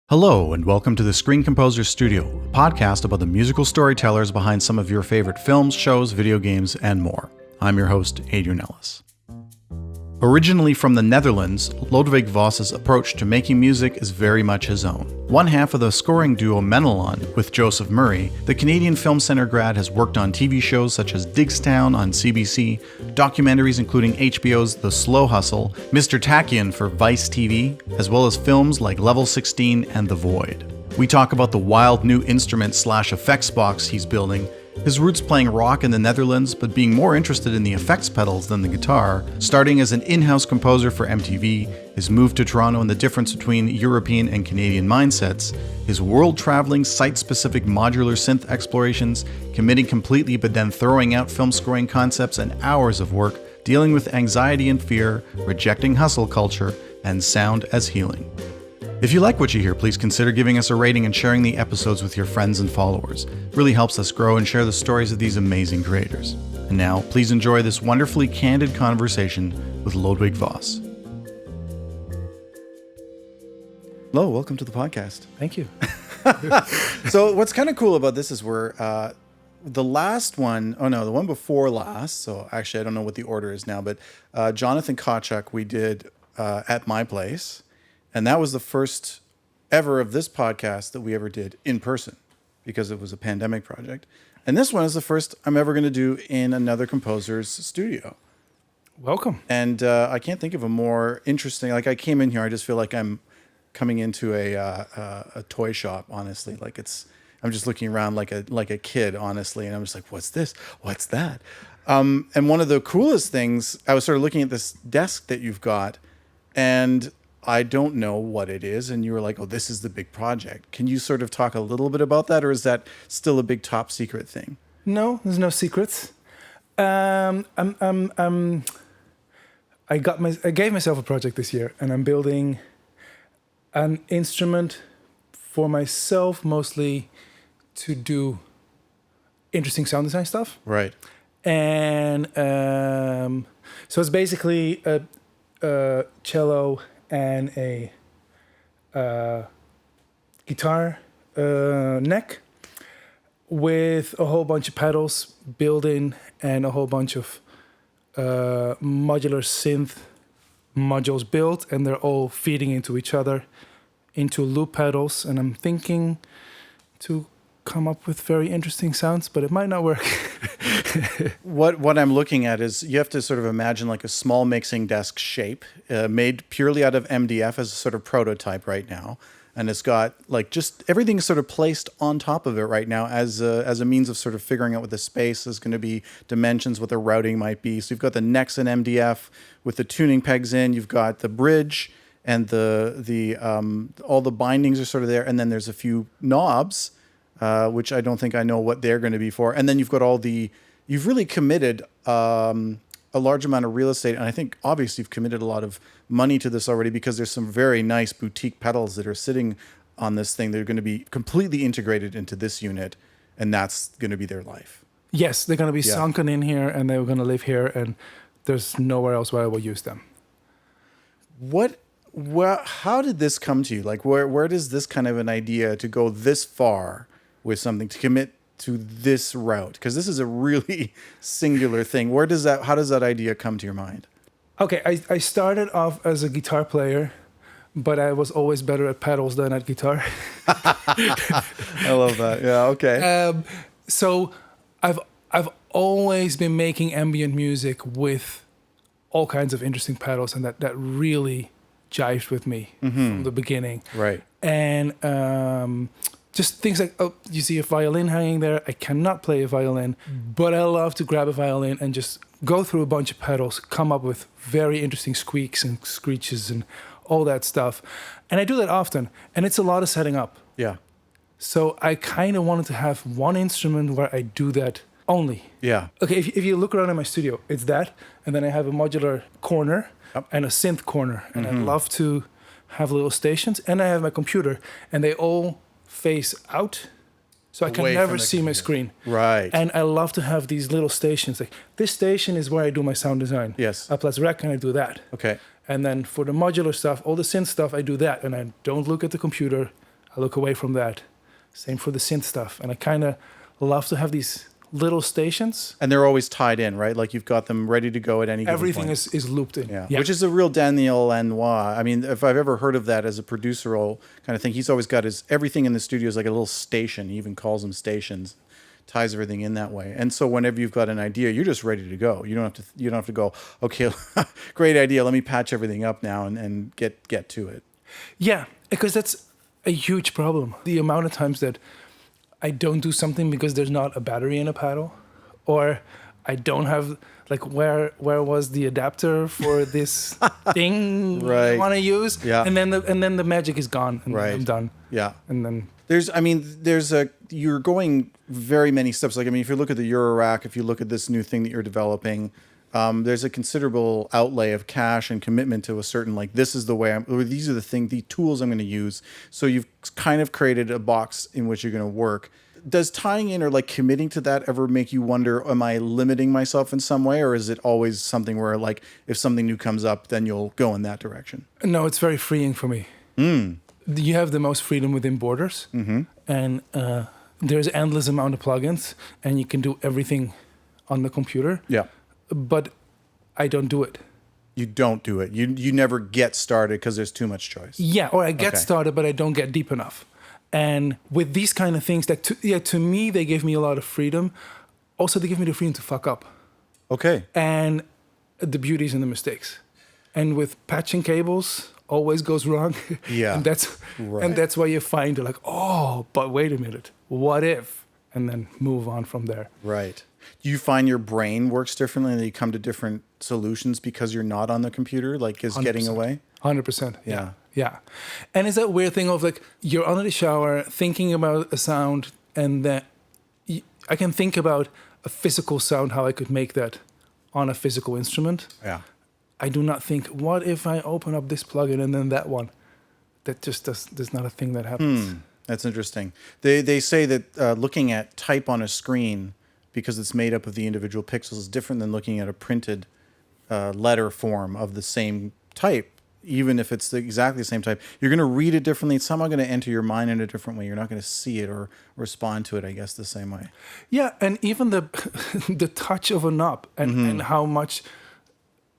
Hello, and welcome to the Screen Composer Studio, a podcast about the musical storytellers behind some of your favorite films, shows, video games, and more. I'm your host, Adrian Ellis. Originally from the Netherlands, Lodewijk Vos' approach to making music is very much his own. One half of the scoring duo Menalon with Joseph Murray, the Canadian Film Centre grad has worked on TV shows such as Diggstown on CBC, documentaries including HBO's The Slow Hustle, Mr. Tachyon for Vice TV, as well as films like Level 16 and The Void. We talk about the wild new instrument/effects box he's building, his roots playing rock in the Netherlands, but being more interested in the effects pedals than the guitar, starting as an in-house composer for MTV, his move to Toronto and the difference between European and Canadian mindsets, his world-traveling, site-specific modular synth explorations, committing completely but then throwing out film scoring concepts and hours of work, dealing with anxiety and fear, rejecting hustle culture, and sound as healing. If you like what you hear, please consider giving us a rating and sharing the episodes with your friends and followers. It really helps us grow and share the stories of these amazing creators. And now, please enjoy this wonderfully candid conversation with Lodewijk Vos. Hello, welcome to the podcast. Thank you. So what's kind of cool about this is we're the one before last, so actually I don't know what the order is now, but Jonathan Kachuk we did at my place. And that was the first ever of this podcast that we ever did in person because it was a pandemic project. And this one is the first I'm ever going to do in another composer's studio. Welcome. And I can't think of a more interesting, like I came in here, I just feel like I'm coming into a toy shop, honestly. I'm just looking around like a kid, honestly. And I'm just like, what's this? What's that? And one of the coolest things, I was sort of looking at this desk that you've got, and I don't know what it is. And you were like, oh, this is the big project. Can you sort of talk a little bit about that? Or is that still a big top secret thing? No, there's no secrets. I gave myself a project this year, and I'm building an instrument for myself, mostly to do interesting sound design stuff. Right. And so it's basically a cello and a guitar neck with a whole bunch of pedals built in and a whole bunch of modular synth modules built, and they're all feeding into each other into loop pedals. And I'm thinking to come up with very interesting sounds, but it might not work. What I'm looking at is you have to sort of imagine like a small mixing desk shape made purely out of MDF as a sort of prototype right now. And it's got like just everything sort of placed on top of it right now as a means of sort of figuring out what the space is going to be, dimensions, what the routing might be. So you've got the necks in MDF with the tuning pegs in. You've got the bridge and all the bindings are sort of there. And then there's a few knobs, which I don't think I know what they're going to be for. And then you've got you've really committed a large amount of real estate. And I think obviously you've committed a lot of money to this already because there's some very nice boutique pedals that are sitting on this thing. They're going to be completely integrated into this unit, and that's going to be their life. Yes, they're going to be sunken in here, and they're going to live here, and there's nowhere else where I will use them. How did this come to you? Like, where does this kind of an idea to go this far with something, to commit to this route? Because this is a really singular thing. How does that idea come to your mind? Okay, I started off as a guitar player, but I was always better at pedals than at guitar. I love that. Yeah, okay. So I've always been making ambient music with all kinds of interesting pedals, and that really jived with me from the beginning. Right. And just things like, you see a violin hanging there. I cannot play a violin, but I love to grab a violin and just go through a bunch of pedals, come up with very interesting squeaks and screeches and all that stuff. And I do that often, and it's a lot of setting up. Yeah. So I kind of wanted to have one instrument where I do that only. Yeah. Okay, if you look around in my studio, it's that, and then I have a modular corner and a synth corner, and I love to have little stations, and I have my computer, and they all face out, so I can never see my screen. Right. And I love to have these little stations. Like, this station is where I do my sound design. Yes. Up Let's Rec, and I do that. Okay. And then for the modular stuff, all the synth stuff, I do that, and I don't look at the computer. I look away from that. Same for the synth stuff. And I kind of love to have these little stations. And they're always tied in, right? Like you've got them ready to go at any given Everything point. is looped in. Yeah, which is a real Daniel Lanois. I mean, if I've ever heard of that as a producer kind of thing, he's always got everything in the studio is like a little station. He even calls them stations, ties everything in that way. And so whenever you've got an idea, you're just ready to go. You don't have to go, okay, great idea. Let me patch everything up now and get to it. Yeah, because that's a huge problem. The amount of times that I don't do something because there's not a battery in a paddle, or I don't have, like, where was the adapter for this thing I want to use? Yeah. And then the magic is gone and I'm done. Yeah. And then you're going very many steps. Like, I mean, if you look at the Eurorack, if you look at this new thing that you're developing, there's a considerable outlay of cash and commitment to a certain, like, this is the way or these are the tools I'm going to use. So you've kind of created a box in which you're going to work. Does tying in or like committing to that ever make you wonder, am I limiting myself in some way? Or is it always something where, like, if something new comes up, then you'll go in that direction? No, it's very freeing for me. You have the most freedom within Borders. Mm-hmm. And there's endless amount of plugins and you can do everything on the computer. Yeah. But I don't do it. You don't do it. You never get started because there's too much choice. Yeah, or I get started, but I don't get deep enough. And with these kind of things, to me, they give me a lot of freedom. Also, they give me the freedom to fuck up. Okay. And the beauties and the mistakes. And with patching cables, always goes wrong. Yeah. and that's why you find, like, oh, but wait a minute, what if? And then move on from there. Right. Do you find your brain works differently and you come to different solutions because you're not on the computer, like, is 100%. getting away? 100%. Yeah. Yeah. And it's that weird thing of, like, you're under the shower thinking about a sound, and then I can think about a physical sound, how I could make that on a physical instrument. Yeah. I do not think, what if I open up this plugin and then that one? That just there's not a thing that happens. That's interesting. They say that looking at type on a screen, because it's made up of the individual pixels, is different than looking at a printed letter form of the same type. Even if it's exactly the same type, you're going to read it differently. It's somehow going to enter your mind in a different way. You're not going to see it or respond to it, I guess, the same way. Yeah, and even the touch of a knob and how much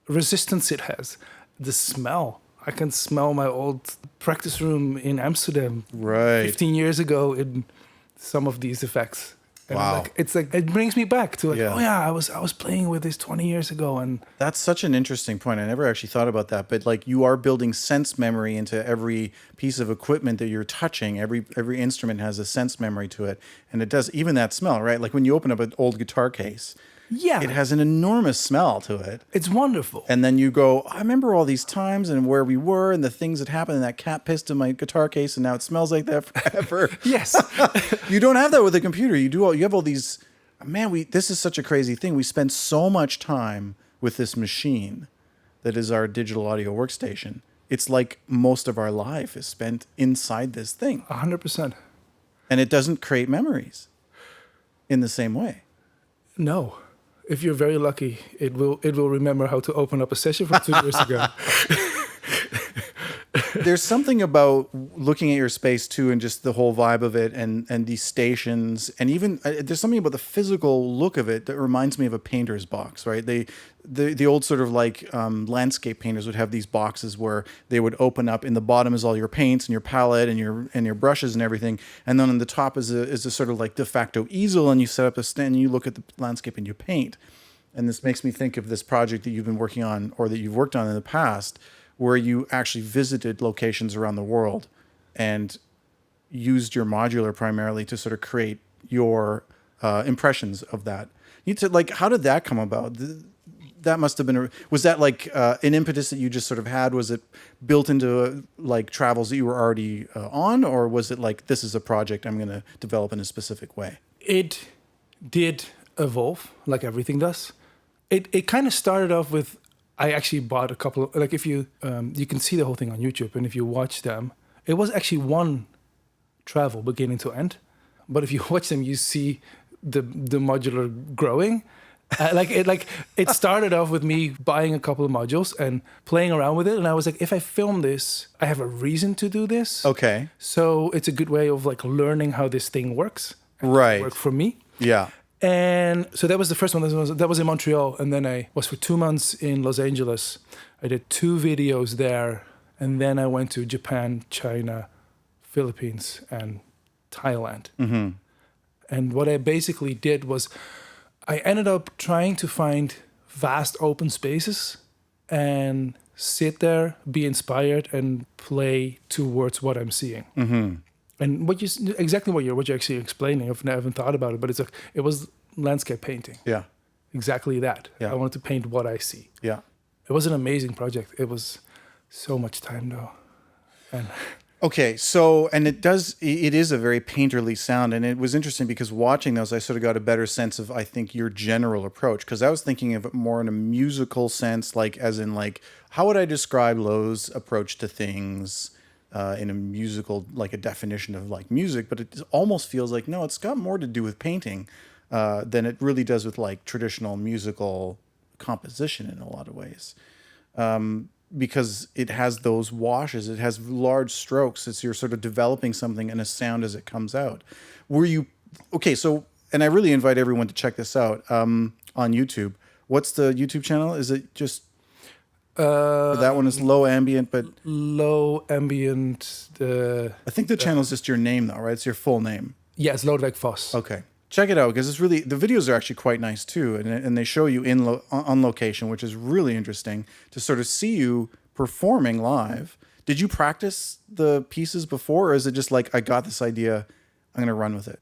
resistance it has. The smell. I can smell my old practice room in Amsterdam 15 years ago in some of these effects. And wow. It brings me back to, like, oh yeah, I was playing with this 20 years ago. And that's such an interesting point. I never actually thought about that. But, like, you are building sense memory into every piece of equipment that you're touching. Every instrument has a sense memory to it. And it does, even that smell, right? Like when you open up an old guitar case, it has an enormous smell to it. It's wonderful. And then you go, I remember all these times and where we were and the things that happened, and that cat pissed in my guitar case and now it smells like that forever. Yes. You don't have that with a computer. You have all these, man, this is such a crazy thing. We spend so much time with this machine that is our digital audio workstation. It's like most of our life is spent inside this thing. 100%. And it doesn't create memories in the same way. No. If you're very lucky, it will remember how to open up a session from 2 years ago. There's something about looking at your space too, and just the whole vibe of it, and these stations, and even there's something about the physical look of it that reminds me of a painter's box, right? The old sort of like landscape painters would have these boxes where they would open up. In the bottom is all your paints and your palette and your brushes and everything, and then on the top is a sort of like de facto easel, and you set up a stand and you look at the landscape and you paint. And this makes me think of this project that you've been working on, or that you've worked on in the past, where you actually visited locations around the world and used your modular primarily to sort of create your impressions of that. How did that come about? That must have been, was that like an impetus that you just sort of had? Was it built into like travels that you were already on? Or was it like, this is a project I'm going to develop in a specific way? It did evolve, like everything does. It kind of started off with, I actually bought a couple of, like, if you can see the whole thing on YouTube, and if you watch them, it was actually one travel beginning to end. But if you watch them, you see the modular growing. It started off with me buying a couple of modules and playing around with it, and I was like, if I film this, I have a reason to do this. Okay. So it's a good way of like learning how this thing works. Right. Work for me. Yeah. And so that was the first one. That was in Montreal, and then I was for 2 months in Los Angeles. I did 2 videos there, and then I went to Japan, China, Philippines, and Thailand. Mm-hmm. And what I basically did was I ended up trying to find vast open spaces and sit there, be inspired, and play towards what I'm seeing. Mm-hmm. And exactly what you're actually explaining. I haven't thought about it, but it was landscape painting. Yeah. Exactly that. Yeah. I wanted to paint what I see. Yeah. It was an amazing project. It was so much time though. And okay, so, and it is a very painterly sound, and it was interesting because watching those, I sort of got a better sense of, I think, your general approach, because I was thinking of it more in a musical sense, like, as in, like, how would I describe Lowe's approach to things in a musical, like a definition of, like, music, but it almost feels like, no, it's got more to do with painting than it really does with, like, traditional musical composition in a lot of ways. Because it has those washes, it has large strokes. You're sort of developing something and a sound as it comes out. Okay, so, and I really invite everyone to check this out on YouTube. What's the YouTube channel? Is it just, that one is low ambient, but... Low ambient... I think the channel is just your name though, right? It's your full name. Yes, Lodewijk Vos. Okay. Check it out, because it's really, the videos are actually quite nice too, and they show you on location, which is really interesting to sort of see you performing live. Did you practice the pieces before, or is it just like, I got this idea, I'm going to run with it?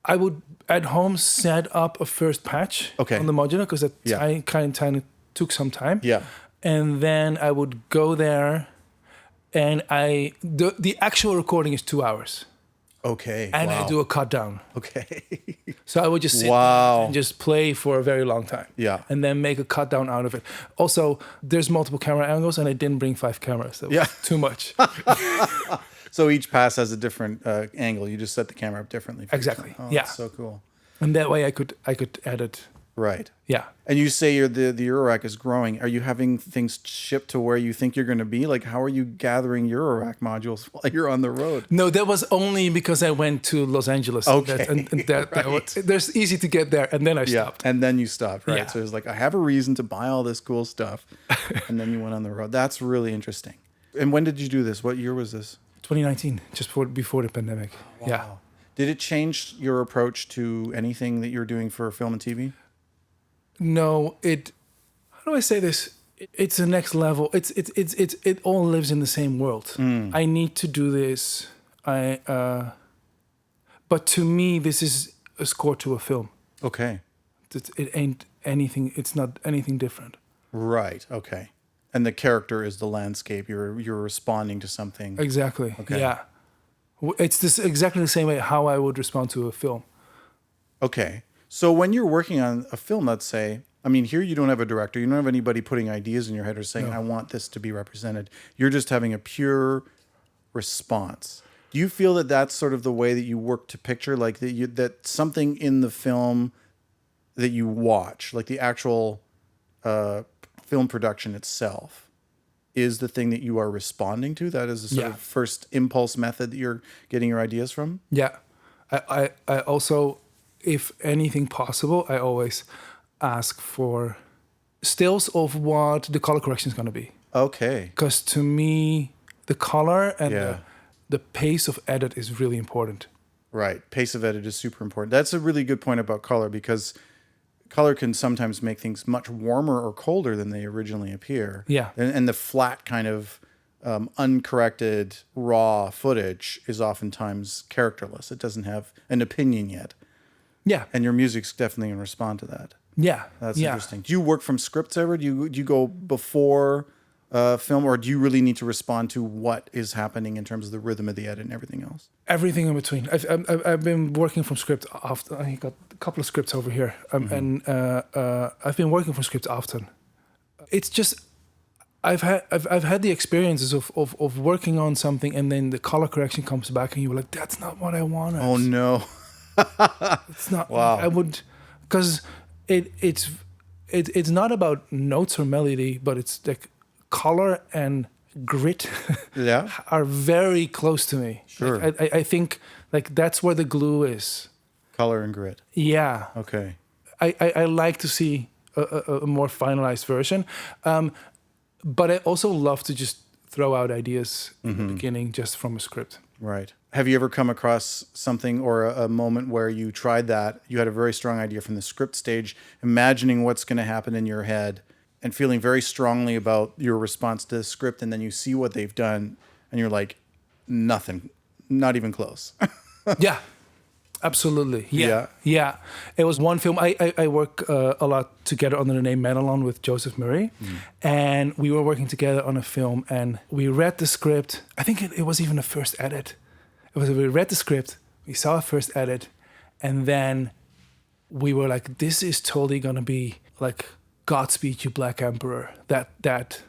I would at home set up a first patch on the modular, because that kind of took some time. Yeah, and then I would go there, and the actual recording is 2 hours. Okay. And wow. I do a cut down. Okay. So I would just sit there and just play for a very long time. Yeah. And then make a cut down out of it. Also, there's multiple camera angles, and I didn't bring 5 cameras. That was too much. So each pass has a different angle. You just set the camera up differently. Exactly. Oh, yeah. That's so cool. And that way I could edit. Right. Yeah. And you say the Eurorack is growing. Are you having things shipped to where you think you're going to be? Like, how are you gathering Eurorack modules while you're on the road? No, that was only because I went to Los Angeles. Okay. There's easy to get there, and then I stopped. And then you stopped, right? Yeah. So it's like, I have a reason to buy all this cool stuff. And then you went on the road. That's really interesting. And when did you do this? What year was this? 2019, just before the pandemic. Wow. Yeah. Did it change your approach to anything that you're doing for film and TV? No, how do I say this? It's the next level. It all lives in the same world. I need to do this. But to me, this is a score to a film. Okay. It ain't anything. It's not anything different. Right. Okay. And the character is the landscape. You're responding to something. Exactly. Okay. Yeah. It's exactly the same way how I would respond to a film. Okay. So when you're working on a film, let's say, I mean, here you don't have a director. You don't have anybody putting ideas in your head or saying, I want this to be represented. You're just having a pure response. Do you feel that that's sort of the way that you work to picture, like that something in the film that you watch, like the actual film production itself, is the thing that you are responding to? That is the sort of first impulse method that you're getting your ideas from? Yeah. I also, if anything possible, I always ask for stills of what the color correction is going to be. Okay. Because to me, the color and the pace of edit is really important. Right. Pace of edit is super important. That's a really good point about color, because color can sometimes make things much warmer or colder than they originally appear. Yeah. And the flat kind of uncorrected raw footage is oftentimes characterless. It doesn't have an opinion yet. Yeah. And your music's definitely going to respond to that. Yeah. That's interesting. Do you work from scripts ever? Do you go before film, or do you really need to respond to what is happening in terms of the rhythm of the edit and everything else? Everything in between. I've been working from script after. I got a couple of scripts over here, and I've been working from scripts often. It's just I've had the experiences of working on something, and then the color correction comes back, and you're like, that's not what I wanted. Oh no. It's not. Wow. I would, because it's not about notes or melody, but it's like color and grit Yeah. are very close to me. Sure. Like, I think like that's where the glue is. Color and grit. Yeah. Okay. I like to see a more finalized version. But I also love to just throw out ideas in the beginning just from a script. Right. Have you ever come across something or a moment where you tried that, you had a very strong idea from the script stage, imagining what's going to happen in your head and feeling very strongly about your response to the script, and then you see what they've done and you're like, nothing, not even close. Yeah, absolutely. Yeah. It was one film. I work a lot together under the name Menalon with Joseph Murray. And we were working together on a film, and we read the script. I think it was even a first edit. We read the script, we saw a first edit, and then we were like, this is totally gonna be like Godspeed You Black Emperor, that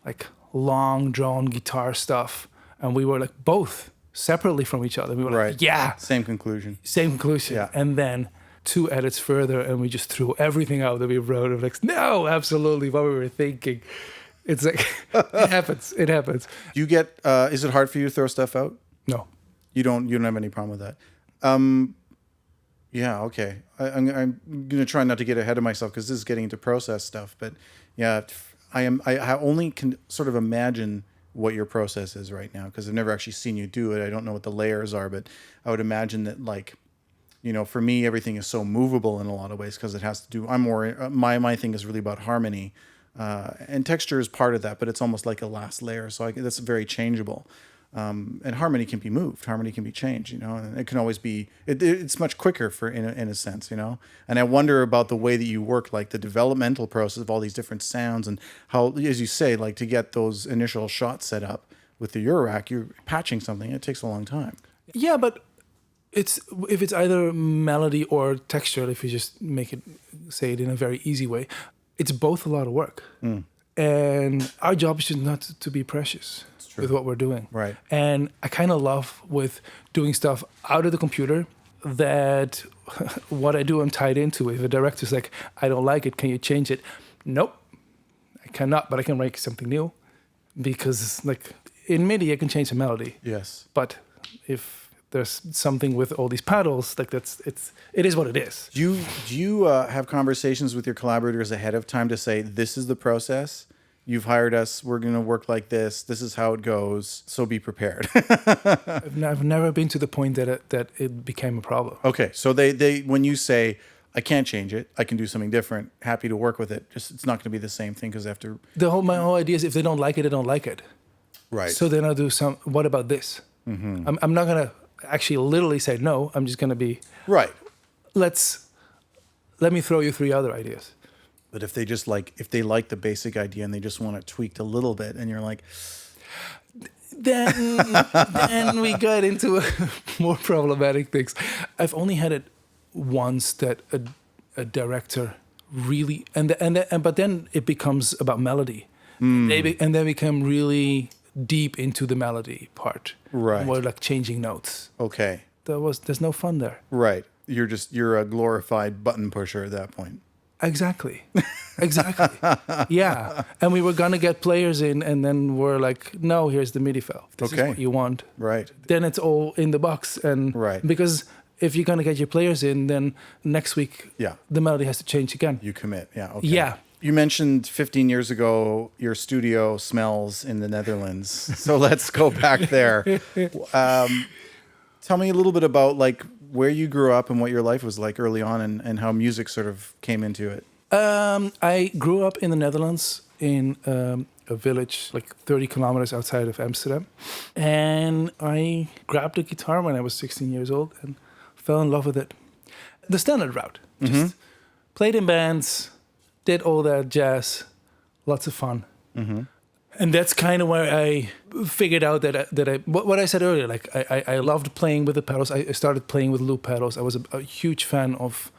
like long drawn guitar stuff. And we were like both separately from each other. We were like, yeah. Same conclusion. Yeah. And then 2 edits further, and we just threw everything out that we wrote. And like, no, absolutely what we were thinking. It's like, it happens. Do you get, is it hard for you to throw stuff out? No. You don't have any problem with that. Yeah, okay. I'm going to try not to get ahead of myself because this is getting into process stuff. But yeah, I only can sort of imagine what your process is right now because I've never actually seen you do it. I don't know what the layers are, but I would imagine that, like, you know, for me, everything is so movable in a lot of ways because it has to do, I'm more, my thing is really about harmony. And texture is part of that, but it's almost like a last layer. So that's very changeable. And harmony can be moved, harmony can be changed, you know, and it can always be, it's much quicker in a sense, you know, and I wonder about the way that you work, like the developmental process of all these different sounds and how, as you say, like to get those initial shots set up with the Eurorack, you're patching something, it takes a long time. Yeah, but if it's either melody or texture, if you just say it in a very easy way, it's both a lot of work. And our job is just not to be precious with what we're doing. Right. And I kind of love with doing stuff out of the computer that what I do I'm tied into. If a director's like, I don't like it, can you change it? Nope, I cannot, but I can make something new. Because like in MIDI, I can change the melody. Yes. But if there's something with all these pedals, like it is what it is. Do you have conversations with your collaborators ahead of time to say, this is the process? You've hired us. We're going to work like this. This is how it goes. So be prepared. I've never been to the point that it became a problem. Okay. So they when you say, I can't change it, I can do something different, happy to work with it. Just it's not going to be the same thing because after... My whole idea is if they don't like it, they don't like it. Right. So then I'll do what about this? Mm-hmm. I'm not going to actually literally say no. I'm just going to be... Right. Let me throw you 3 other ideas. But if they like the basic idea and they just want it tweaked a little bit, and you're like, then we got into more problematic things. I've only had it once that a director really but then it becomes about melody. And they become really deep into the melody part. Right. More like changing notes. Okay. There's no fun there. Right. You're a glorified button pusher at that point. Exactly. Yeah. And we were going to get players in, and then we're like, no, here's the MIDI file. This is what you want. Right. Then it's all in the box. And right. Because if you're going to get your players in, then next week, the melody has to change again. You commit. Yeah. Okay. Yeah. You mentioned 15 years ago, your studio smells in the Netherlands. So let's go back there. Tell me a little bit about like where you grew up and what your life was like early on and how music sort of came into it. I grew up in the Netherlands in a village like 30 kilometers outside of Amsterdam. And I grabbed a guitar when I was 16 years old and fell in love with it. The standard route. Just played in bands, did all that jazz, lots of fun. Mm-hmm. And that's kind of where I figured out that what I said earlier, like I loved playing with the pedals. I started playing with loop pedals. I was a huge fan of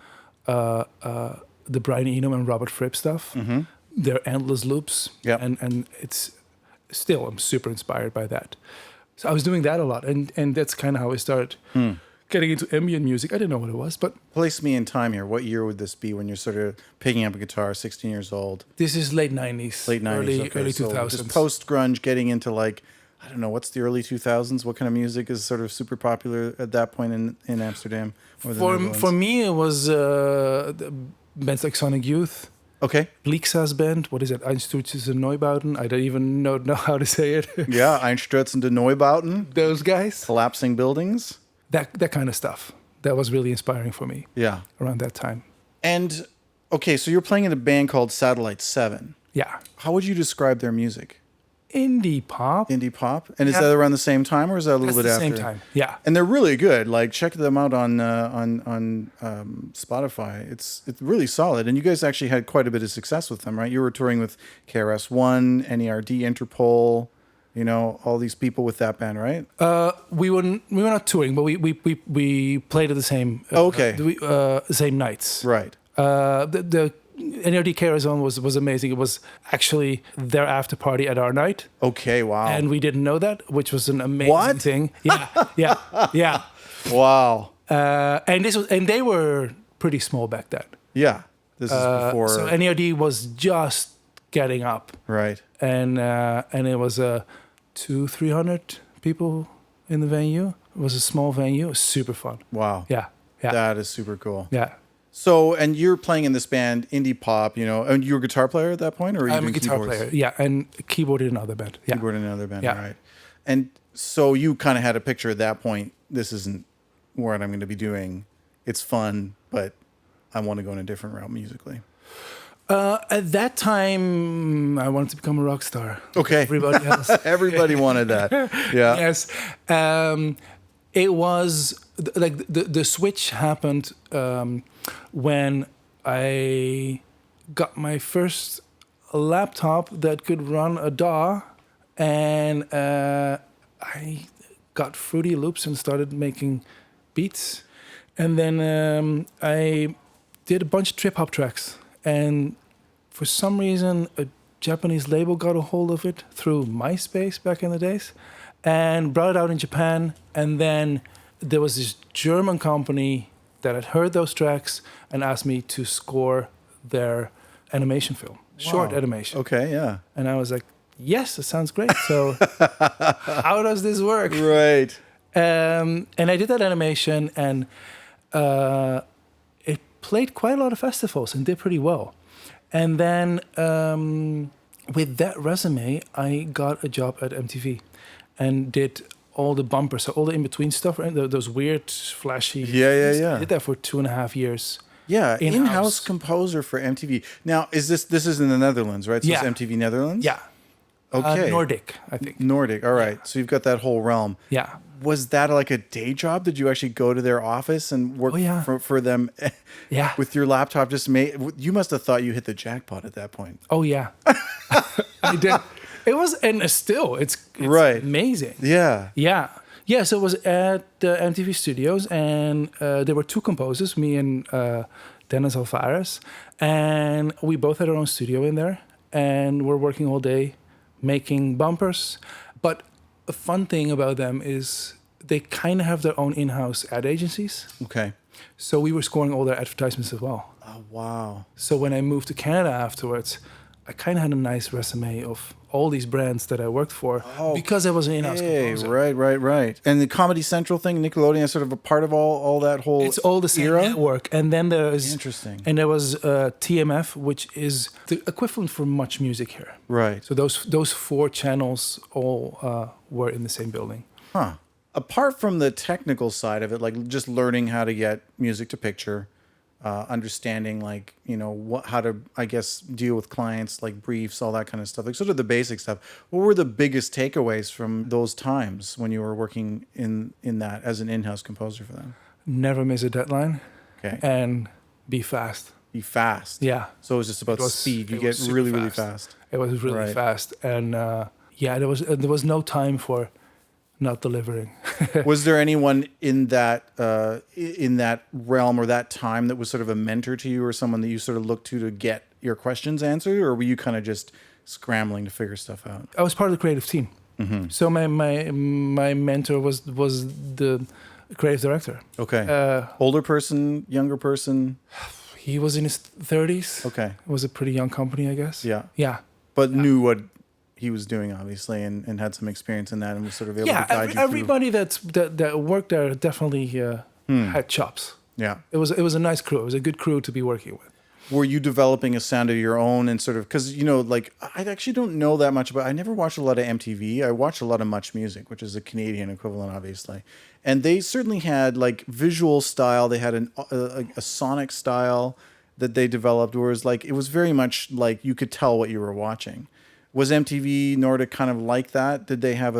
the Brian Eno and Robert Fripp stuff. Mm-hmm. They're endless loops. Yep. And it's still, I'm super inspired by that. So I was doing that a lot. And that's kind of how I started getting into ambient music. I didn't know what it was, but Place me in time here. What year would this be when you're sort of picking up a guitar, 16 years old? this is late 90s. Late 90s, Early so 2000s. just post-grunge, getting into like, I don't know, what's the early 2000s? What kind of music is sort of super popular at that point in Amsterdam? Or the Netherlands? For me, it was the bands like Sonic Youth, Okay. Bleeksa's band. What is it? Einstürzende Neubauten. I don't even know how to say it. Yeah, Einstürzende Neubauten, Those guys. collapsing buildings. That kind of stuff. That was really inspiring for me Yeah. around that time. And, okay, so you're playing in a band called Satellite 7. Yeah. How would you describe their music? Indie pop. Indie pop? And is Yeah. that around the same time, or is that a little That's bit the after? same time. Yeah. And they're really good. Like, check them out on Spotify. It's really solid. And you guys actually had quite a bit of success with them, right? You were touring with KRS-One, NERD, Interpol, you know, all these people with that band, right? We were not touring, but we played at the same same nights. Right. The NRD Carazon was amazing. It was actually their after party at our night, Okay. Wow. and we didn't know that, which was an amazing What? thing. Yeah. Wow. And they were pretty small back then. Yeah. This is before. So NRD was just getting up, Right. and it was 200-300 people in the venue. It was a small venue. It was super fun. Wow. Yeah. That is super cool. Yeah. So, and you're playing in this band, indie pop, you know, and you were a guitar player at that point, or were you I'm a doing guitar keyboards? player. Yeah, and keyboard in another band. Yeah. Keyboard in another band, Yeah. right? And so you kind of had a picture at that point. This isn't what I'm going to be doing. It's fun, but I want to go in a different route musically. At that time, I wanted to become a rock star. Okay. Everybody else. Everybody wanted that. Yeah. Yes. It was like the switch happened when I got my first laptop that could run a DAW, and I got Fruity Loops and started making beats. And then I did a bunch of trip hop tracks, and for some reason a Japanese label got a hold of it through MySpace back in the days and brought it out in Japan. And then there was this German company that had heard those tracks and asked me to score their animation film, short Wow. animation. Okay, yeah. And I was like, yes, that sounds great. So how does this work? Right. And I did that animation, and it played quite a lot of festivals and did pretty well. And then with that resume, I got a job at MTV and did all the bumpers, so all the in-between stuff, and those weird, flashy things. Yeah. I did that for 2.5 years. Yeah, In-house. in-house composer for MTV. Now, this is in the Netherlands, right? So Yeah. it's MTV Netherlands? Yeah. Okay. Nordic, I think. Nordic, all right. So you've got that whole realm. Yeah. Was that like a day job? Did you actually go to their office and work Oh, yeah. for them Yeah. with your laptop? You must have thought you hit the jackpot at that point. Oh, yeah. I did. It was, and still, it's Right. amazing. Yeah. Yeah, so it was at the MTV Studios, and there were two composers, me and Dennis Alvarez, and we both had our own studio in there, and we're working all day making bumpers. But a fun thing about them is they kind of have their own in-house ad agencies. Okay. So we were scoring all their advertisements as well. Oh, wow. So when I moved to Canada afterwards, I kind of had a nice resume of all these brands that I worked for because I was an in-house composer. Right. And the Comedy Central thing, Nickelodeon, is sort of a part of all that whole It's all the same era? network. And then there's... Interesting. And there was TMF, which is the equivalent for Much Music here. Right. So those 4 channels all were in the same building. Huh. Apart from the technical side of it, like just learning how to get music to picture, understanding like, you know, how to, I guess, deal with clients, like briefs, all that kind of stuff, like sort of the basic stuff. What were the biggest takeaways from those times when you were working in that as an in-house composer for them? Never miss a deadline. Okay. And be fast. Be fast. Yeah. So it was just about speed. You it get was super really fast. It was really Right. fast. And there was no time for not delivering. Was there anyone in that realm or that time that was sort of a mentor to you, or someone that you sort of looked to get your questions answered, or were you kind of just scrambling to figure stuff out? I was part of the creative team. Mm-hmm. So my mentor was the creative director. Okay. Older person, younger person? He was in his 30s. Okay. It was a pretty young company, I guess. Yeah. Yeah. But knew what he was doing, obviously, and had some experience in that, and was sort of able to guide you through. Everybody that worked there definitely had chops. Yeah. It was a nice crew. It was a good crew to be working with. Were you developing a sound of your own and sort of, because, like, I actually don't know that much about, I never watched a lot of MTV. I watched a lot of Much Music, which is a Canadian equivalent, obviously. And they certainly had, like, visual style. They had a sonic style that they developed, whereas, like, it was very much like you could tell what you were watching. Was MTV Nordic kind of like that? Did they have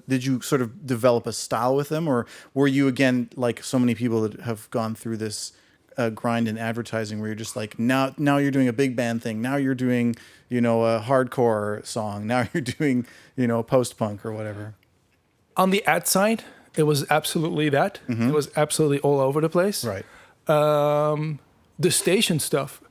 did you sort of develop a style with them? Or were you, again, like so many people that have gone through this grind in advertising where you're just like, now you're doing a big band thing. Now you're doing, a hardcore song. Now you're doing, post-punk or whatever. On the ad side, it was absolutely that. Mm-hmm. It was absolutely all over the place. Right. The station stuff.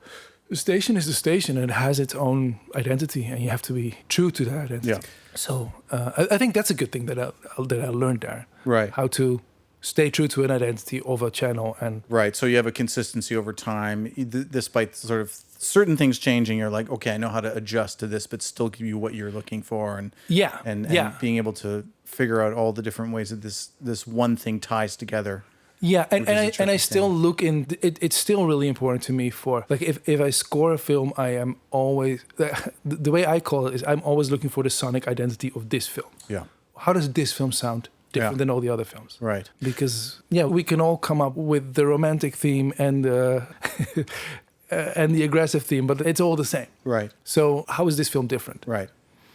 The station is the station and it has its own identity, and you have to be true to that identity. Yeah. So I think that's a good thing that I learned there. Right. How to stay true to an identity of a channel. And right. So you have a consistency over time, despite sort of certain things changing. You're like, okay, I know how to adjust to this, but still give you what you're looking for, and being able to figure out all the different ways that this one thing ties together. Yeah, and I still look in. It's still really important to me for, like, if I score a film, I am always, the way I call it is I'm always looking for the sonic identity of this film. Yeah. How does this film sound different than all the other films? Right. Because we can all come up with the romantic theme and and the aggressive theme, but it's all the same. Right. So how is this film different? Right.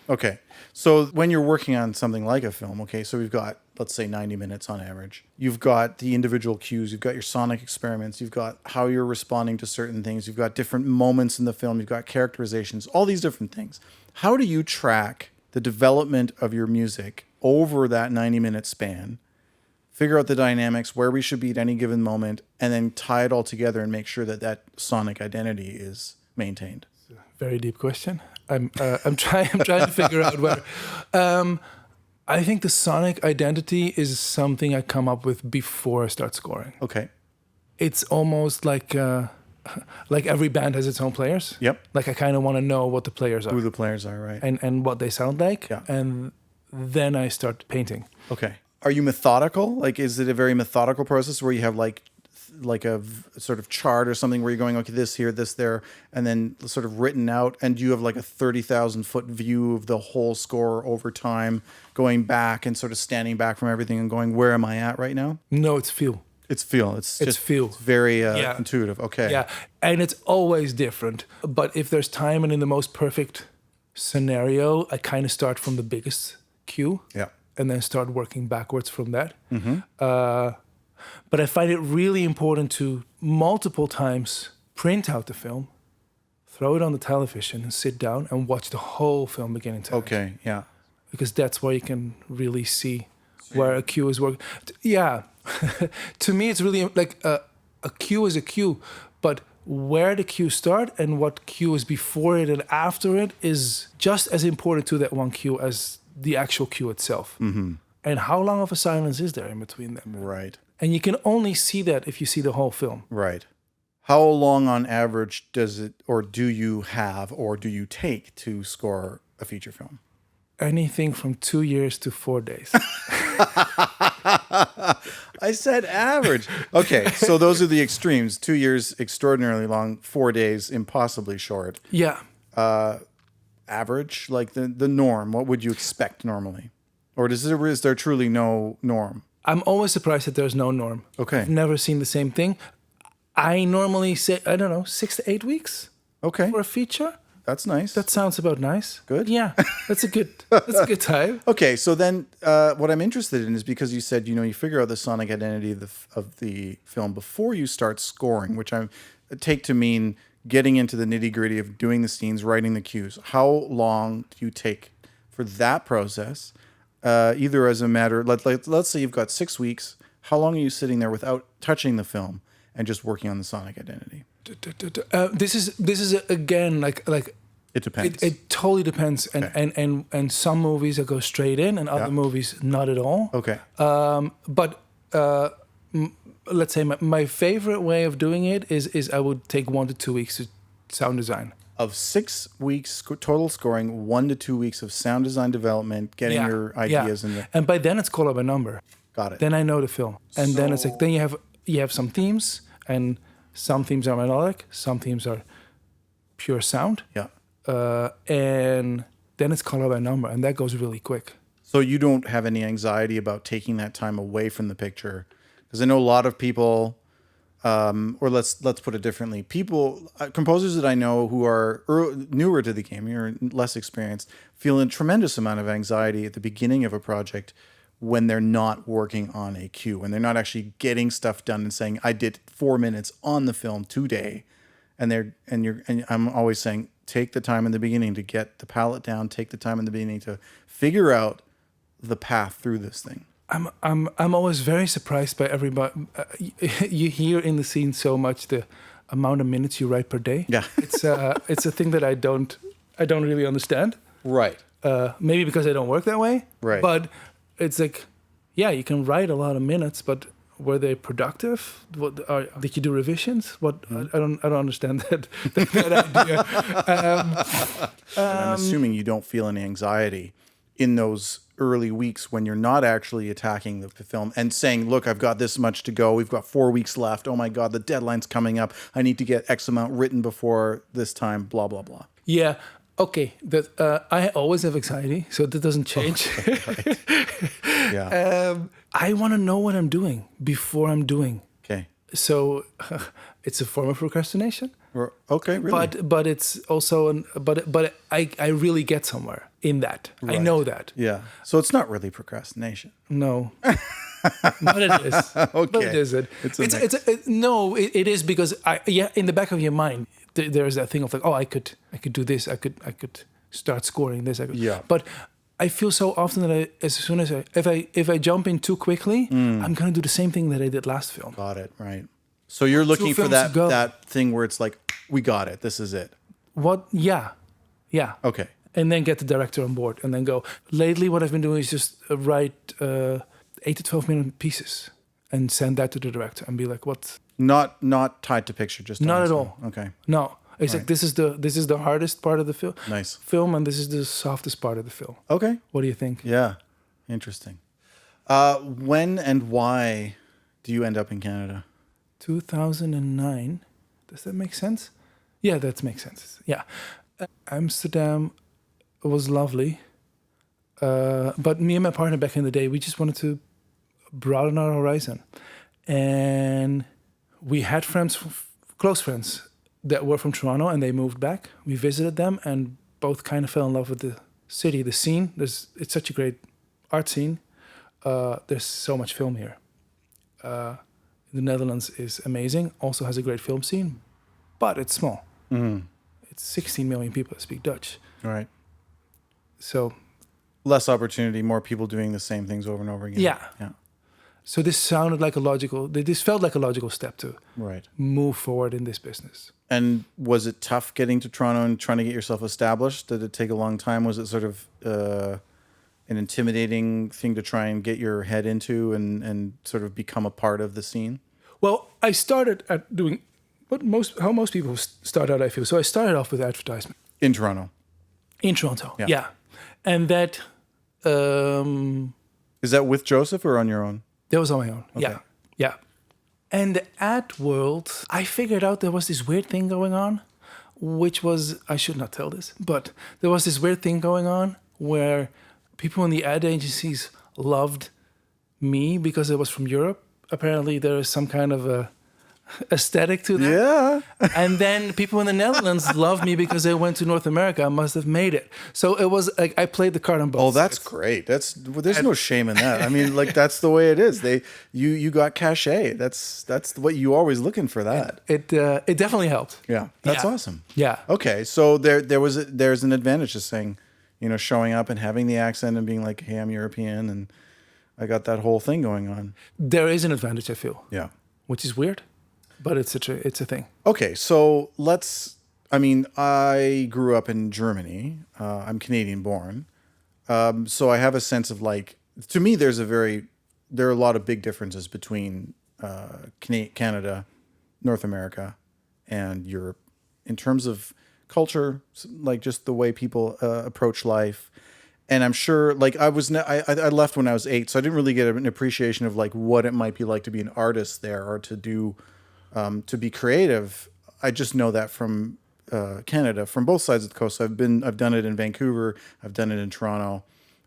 Okay. So when you're working on something like a film, okay, so we've got, let's say, 90 minutes on average. You've got the individual cues. You've got your sonic experiments. You've got how you're responding to certain things. You've got different moments in the film. You've got characterizations, all these different things. How do you track the development of your music over that 90-minute span, figure out the dynamics, where we should be at any given moment, and then tie it all together and make sure that sonic identity is maintained? Very deep question. I'm trying to figure out where. I think the sonic identity is something I come up with before I start scoring. Okay. It's almost like every band has its own players. Yep. Like I kind of want to know what the players are. Who the players are, right. And what they sound like. Yeah. And then I start painting. Okay. Are you methodical? Like, is it a very methodical process where you have like a sort of chart or something where you're going, okay, this here, this there, and then sort of written out, and you have like a 30,000-foot view of the whole score over time, going back and sort of standing back from everything and going, where am I at right now? No, it's feel. It's feel. It's feel. It's very intuitive. Okay. Yeah, and it's always different. But if there's time and in the most perfect scenario, I kind of start from the biggest cue. Yeah. And then start working backwards from that. Mm-hmm. But I find it really important to multiple times print out the film, throw it on the television, and sit down and watch the whole film beginning to end. Okay, yeah. Because that's where you can really see where a cue is working. Yeah. To me, it's really like a cue is a cue, but where the cue start and what cue is before it and after it is just as important to that one cue as the actual cue itself. Mm-hmm. And how long of a silence is there in between them? Right. And you can only see that if you see the whole film. Right. How long on average does it, or do you have, or do you take to score a feature film? Anything from 2 years to 4 days. I said average. Okay, so those are the extremes. 2 years, extraordinarily long. 4 days, impossibly short. Yeah. Average, like the norm. What would you expect normally? Or is there truly no norm? I'm always surprised that there's no norm. Okay. I've never seen the same thing. I normally say, 6 to 8 weeks. Okay. For a feature. That's nice. That sounds about nice. Good. Yeah, that's a good time. Okay, so then what I'm interested in is because you said, you figure out the sonic identity of the film before you start scoring, which I take to mean getting into the nitty-gritty of doing the scenes, writing the cues. How long do you take for that process? Either as a matter, let's say you've got 6 weeks. How long are you sitting there without touching the film and just working on the sonic identity? This is again like it depends. It totally depends, and some movies I go straight in, and other movies not at all. Okay. But let's say my favorite way of doing it is I would take 1 to 2 weeks to sound design. Of 6 weeks total scoring, 1 to 2 weeks of sound design development, getting your ideas in there. And by then it's color by number. Got it. Then I know the film. And then it's like, then you have some themes, and some themes are melodic, some themes are pure sound. Yeah. And then it's color by number, and that goes really quick. So you don't have any anxiety about taking that time away from the picture? Because I know a lot of people, or let's put it differently, composers that I know who are newer to the game, or less experienced, feel a tremendous amount of anxiety at the beginning of a project when they're not working on a cue, when they're not actually getting stuff done and saying, I did 4 minutes on the film today. And I'm always saying, take the time in the beginning to get the palette down, take the time in the beginning to figure out the path through this thing. I'm always very surprised by everybody. You hear in the scene so much the amount of minutes you write per day. Yeah, it's a thing that I don't really understand. Right. Maybe because I don't work that way. Right. But it's like, yeah, you can write a lot of minutes, but were they productive? Did you do revisions? I don't understand that idea. I'm assuming you don't feel any anxiety in those early weeks when you're not actually attacking the film and saying, look, I've got this much to go. We've got 4 weeks left. Oh my God, the deadline's coming up. I need to get X amount written before this time, blah, blah, blah. Yeah. Okay. I always have anxiety, so that doesn't change. Right. Yeah. I want to know what I'm doing before I'm doing. Okay. So it's a form of procrastination. Okay, really? But it's also but I really get somewhere in that. Right. I know that. Yeah. So it's not really procrastination. No. But it is. Okay. But it isn't. It is because in the back of your mind there's that thing of like, oh, I could do this. I could start scoring this. Yeah. But I feel so often that if I jump in too quickly, I'm gonna do the same thing that I did last film. Got it. Right. So you're looking for that thing where it's like, we got it. This is it. What? Yeah. Okay. And then get the director on board, and then go. Lately, what I've been doing is just write 8 to 12 minute pieces and send that to the director and be like, "What?" Not tied to picture, just not at all. Okay. No, it's like this is the hardest part of the film. Nice film, and this is the softest part of the film. Okay. What do you think? Yeah, interesting. When and why do you end up in Canada? 2009. Does that make sense? Yeah, that makes sense. Yeah. Amsterdam was lovely. But me and my partner back in the day, we just wanted to broaden our horizon. And we had friends, close friends, that were from Toronto, and they moved back. We visited them and both kind of fell in love with the city, the scene. It's such a great art scene. There's so much film here. The Netherlands is amazing, also has a great film scene, but it's small. Mm-hmm. It's 16 million people that speak Dutch. Right. So less opportunity, more people doing the same things over and over again. Yeah. Yeah. So this felt like a logical step to move forward in this business. And was it tough getting to Toronto and trying to get yourself established? Did it take a long time? Was it sort of an intimidating thing to try and get your head into and sort of become a part of the scene? Well, I started at doing how most people start out, I feel. So I started off with advertisement. In Toronto? In Toronto, yeah. And that... is that with Joseph or on your own? That was on my own, okay. Yeah. And the ad world, I figured out there was this weird thing going on, which was... I should not tell this, but there was this weird thing going on where people in the ad agencies loved me because I was from Europe. Apparently there is some kind of a aesthetic to that. Yeah. And then people in the Netherlands loved me because I went to North America. I must have made it. So it was like I played the card on both. Oh, that's great. There's no shame in that. I mean, like that's the way it is. You got cachet. That's what you always looking for that. It definitely helped. Yeah. That's awesome. Yeah. Okay. So there's an advantage to saying, showing up and having the accent and being like, hey, I'm European and I got that whole thing going on. There is an advantage, I feel. Yeah. Which is weird, but it's a thing. Okay, so I grew up in Germany. I'm Canadian born. So I have a sense of like, to me, there are a lot of big differences between Canada, North America, and Europe in terms of culture, like just the way people approach life. And I'm sure, like I left when I was 8, so I didn't really get an appreciation of like what it might be like to be an artist there or to do, to be creative. I just know that from Canada, from both sides of the coast. I've done it in Vancouver, I've done it in Toronto,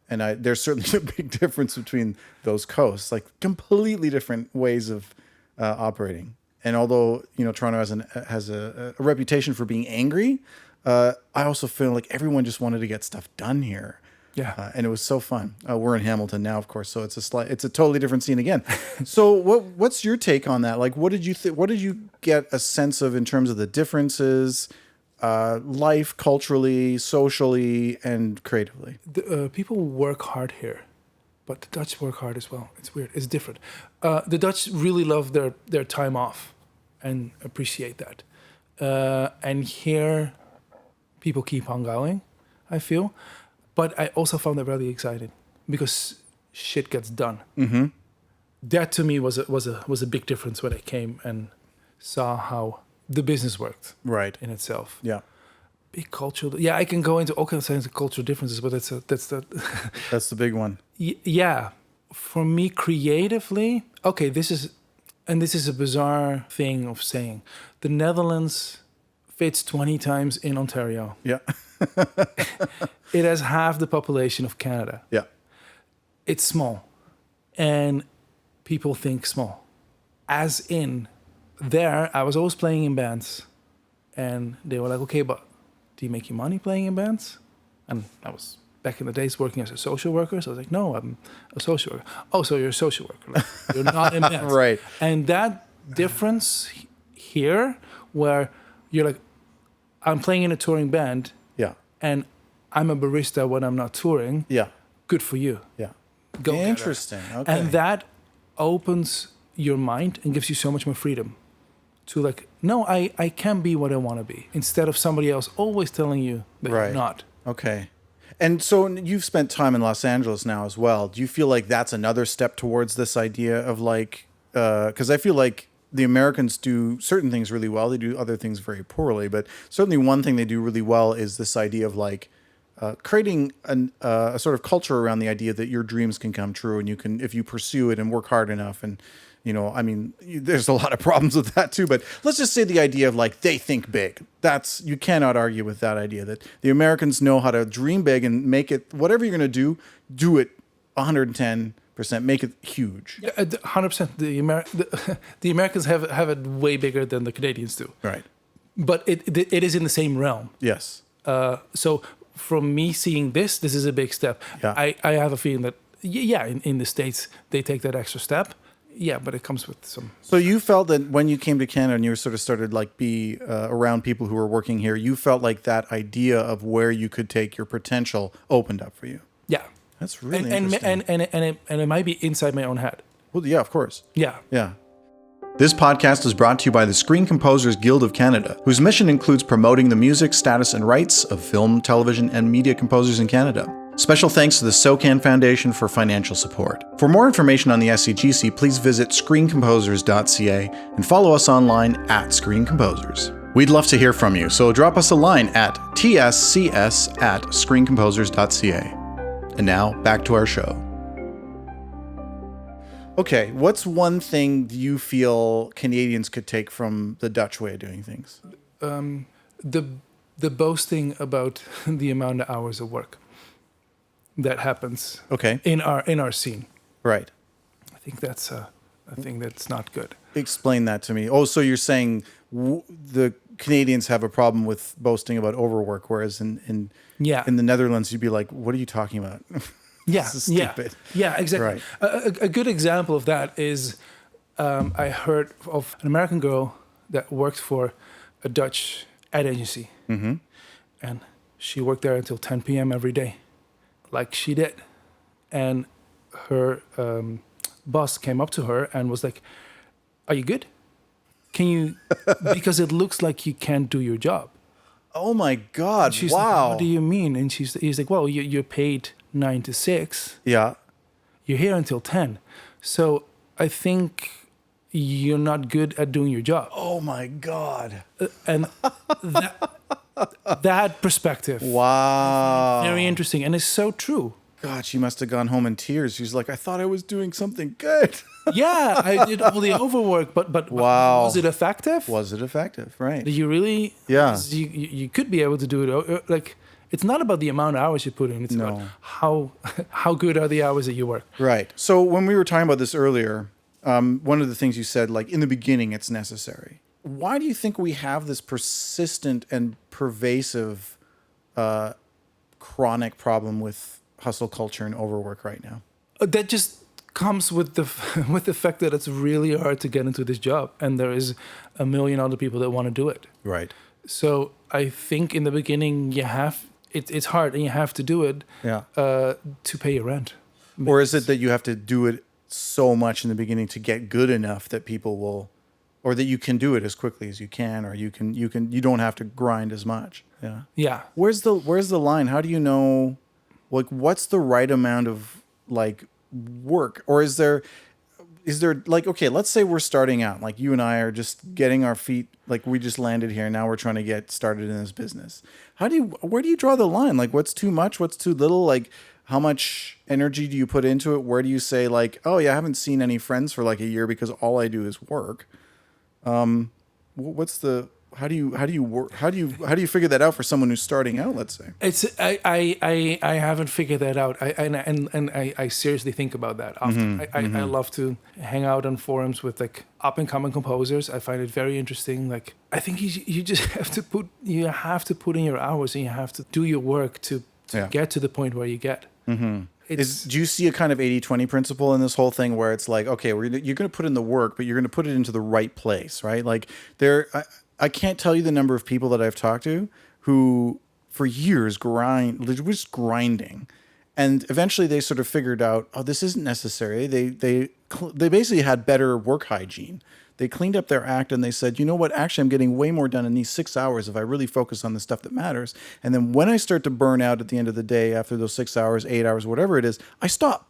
and there's certainly a big difference between those coasts, like completely different ways of operating. And although Toronto has a reputation for being angry, I also feel like everyone just wanted to get stuff done here. Yeah, and it was so fun. We're in Hamilton now, of course, so it's a totally different scene again. So what's your take on that? Like, what did you get a sense of in terms of the differences, life culturally, socially, and creatively? People work hard here, but the Dutch work hard as well. It's weird. It's different. The Dutch really love their time off and appreciate that. And here, people keep on going, I feel. But I also found that really exciting because shit gets done. Mm-hmm. That to me was a big difference when I came and saw how the business worked. Right. In itself. Yeah. Big cultural. Yeah, I can go into all kinds of cultural differences, but that's the big one. Yeah, for me creatively, okay, this is a bizarre thing of saying, the Netherlands fits 20 times in Ontario. Yeah. It has half the population of Canada. Yeah. It's small. And people think small. As in, there, I was always playing in bands. And they were like, okay, but do you make your money playing in bands? And I was, back in the days, working as a social worker. So I was like, no, I'm a social worker. Oh, so you're a social worker. Like, you're not in bands. Right. And that difference here, where you're like, I'm playing in a touring band. Yeah. And I'm a barista when I'm not touring. Yeah. Good for you. Yeah. Go Interesting. Okay. And that opens your mind and gives you so much more freedom to like, no, I can be what I want to be, instead of somebody else always telling you that you're not. Okay. And so you've spent time in Los Angeles now as well. Do you feel like that's another step towards this idea of like, because I feel like the Americans do certain things really well. They do other things very poorly. But certainly one thing they do really well is this idea of like creating a sort of culture around the idea that your dreams can come true, and you can, if you pursue it and work hard enough. And, I mean, there's a lot of problems with that too. But let's just say the idea of like they think big. You cannot argue with that idea that the Americans know how to dream big and make it, whatever you're going to do it 110%, make it huge. Yeah, 100%. The Americans have it way bigger than the Canadians do. Right. But it is in the same realm. Yes. So from me seeing this is a big step. Yeah. I have a feeling that, in the States, they take that extra step. Yeah, but it comes with some... So you felt that when you came to Canada and you sort of started like be around people who were working here, you felt like that idea of where you could take your potential opened up for you. Yeah. That's really interesting. And it might be inside my own head. Well, yeah, of course. Yeah. Yeah. This podcast is brought to you by the Screen Composers Guild of Canada, whose mission includes promoting the music, status, and rights of film, television, and media composers in Canada. Special thanks to the SOCAN Foundation for financial support. For more information on the SCGC, please visit screencomposers.ca and follow us online at Screen Composers. We'd love to hear from you, so drop us a line at tscs@screencomposers.ca. And now, back to our show. Okay, what's one thing you feel Canadians could take from the Dutch way of doing things? The boasting about the amount of hours of work that happens. Okay. In our scene. Right. I think that's not good. Explain that to me. Oh, so you're saying the Canadians have a problem with boasting about overwork, whereas in the Netherlands you'd be like, what are you talking about? Yeah, this is stupid. Yeah, exactly. Right. A good example of that is I heard of an American girl that worked for a Dutch ad agency. Mm-hmm. And she worked there until 10 p.m. every day, like she did. And her boss came up to her and was like, are you good? Can you, because it looks like you can't do your job. Oh my God, she's wow. Like, what do you mean? And he's like, well, you're paid 9 to 6. Yeah. You're here until 10. So I think you're not good at doing your job. Oh my God. And that perspective, Wow. very interesting, and it's so true. God, she must have gone home in tears. She's like, I thought I was doing something good. Yeah, I did all the overwork, but Wow. was it effective? Was it effective? Right. You really? Yeah. You could be able to do it. Like, it's not about the amount of hours you put in. It's about how good are the hours that you work. Right. So when we were talking about this earlier, one of the things you said, like in the beginning, it's necessary. Why do you think we have this persistent and pervasive chronic problem with hustle culture and overwork right now? That just comes with the fact that it's really hard to get into this job, and there is a million other people that want to do it. Right. So I think in the beginning it's hard, and you have to do it to pay your rent. Or is it that you have to do it so much in the beginning to get good enough that people will, or that you can do it as quickly as you can, or you don't have to grind as much? Yeah. Yeah. Where's the line? How do you know, like, what's the right amount of like work? Or is there like, okay, let's say we're starting out, like you and I are just getting our feet, like we just landed here. Now we're trying to get started in this business. Where do you draw the line? Like, what's too much? What's too little? Like, how much energy do you put into it? Where do you say like, oh yeah, I haven't seen any friends for like a year because all I do is work? How do you figure that out for someone who's starting out, let's say? I haven't figured that out. I seriously think about that often. I love to hang out on forums with like up and coming composers. I find it very interesting. Like, I think you just have to put in your hours, and you have to do your work to get to the point where you get. Mm-hmm. Do you see a kind of 80-20 principle in this whole thing where it's like, okay, you're going to put in the work, but you're going to put it into the right place, right? Like I can't tell you the number of people that I've talked to who for years just grinding. And eventually they sort of figured out, oh, this isn't necessary. They basically had better work hygiene. They cleaned up their act and they said, you know what, actually I'm getting way more done in these 6 hours if I really focus on the stuff that matters. And then when I start to burn out at the end of the day, after those 6 hours, 8 hours, whatever it is, I stop.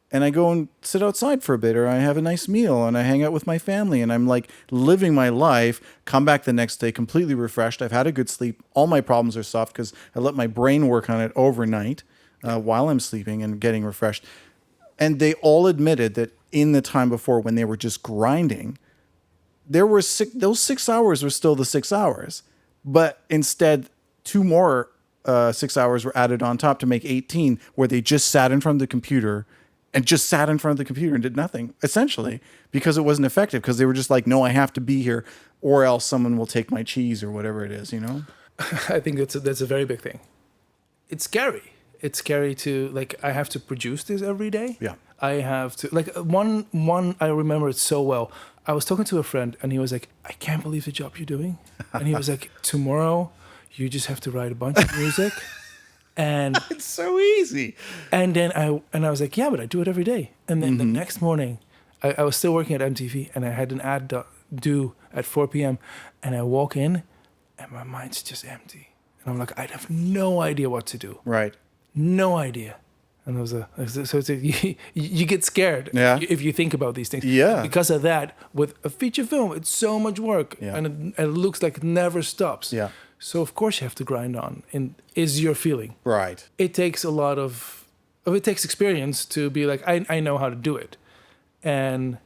And I go and sit outside for a bit, or I have a nice meal and I hang out with my family and I'm like living my life, come back the next day completely refreshed. I've had a good sleep. All my problems are solved because I let my brain work on it overnight while I'm sleeping and getting refreshed. And they all admitted that in the time before when they were just grinding, those 6 hours were still the 6 hours, but instead 2 more 6 hours were added on top to make 18, where they just sat in front of the computer and did nothing, essentially, because it wasn't effective, because they were just like, no, I have to be here or else someone will take my cheese or whatever it is, you know? I think that's a very big thing. It's scary. It's scary to, like, I have to produce this every day. Yeah. I have to, like, one I remember it so well. I was talking to a friend and he was like, I can't believe the job you're doing. And he was like, tomorrow you just have to write a bunch of music. And it's so easy. And then I was like, yeah, but I do it every day. And then the next morning, I was still working at MTV and I had an ad due at 4 p.m. And I walk in and my mind's just empty. And I'm like, I have no idea what to do. Right. No idea. And you get scared if you think about these things. Yeah. Because of that, with a feature film, it's so much work. Yeah. And it looks like it never stops. Yeah. So of course you have to grind on. And is your feeling. Right. It takes it takes experience to be like, I know how to do it. And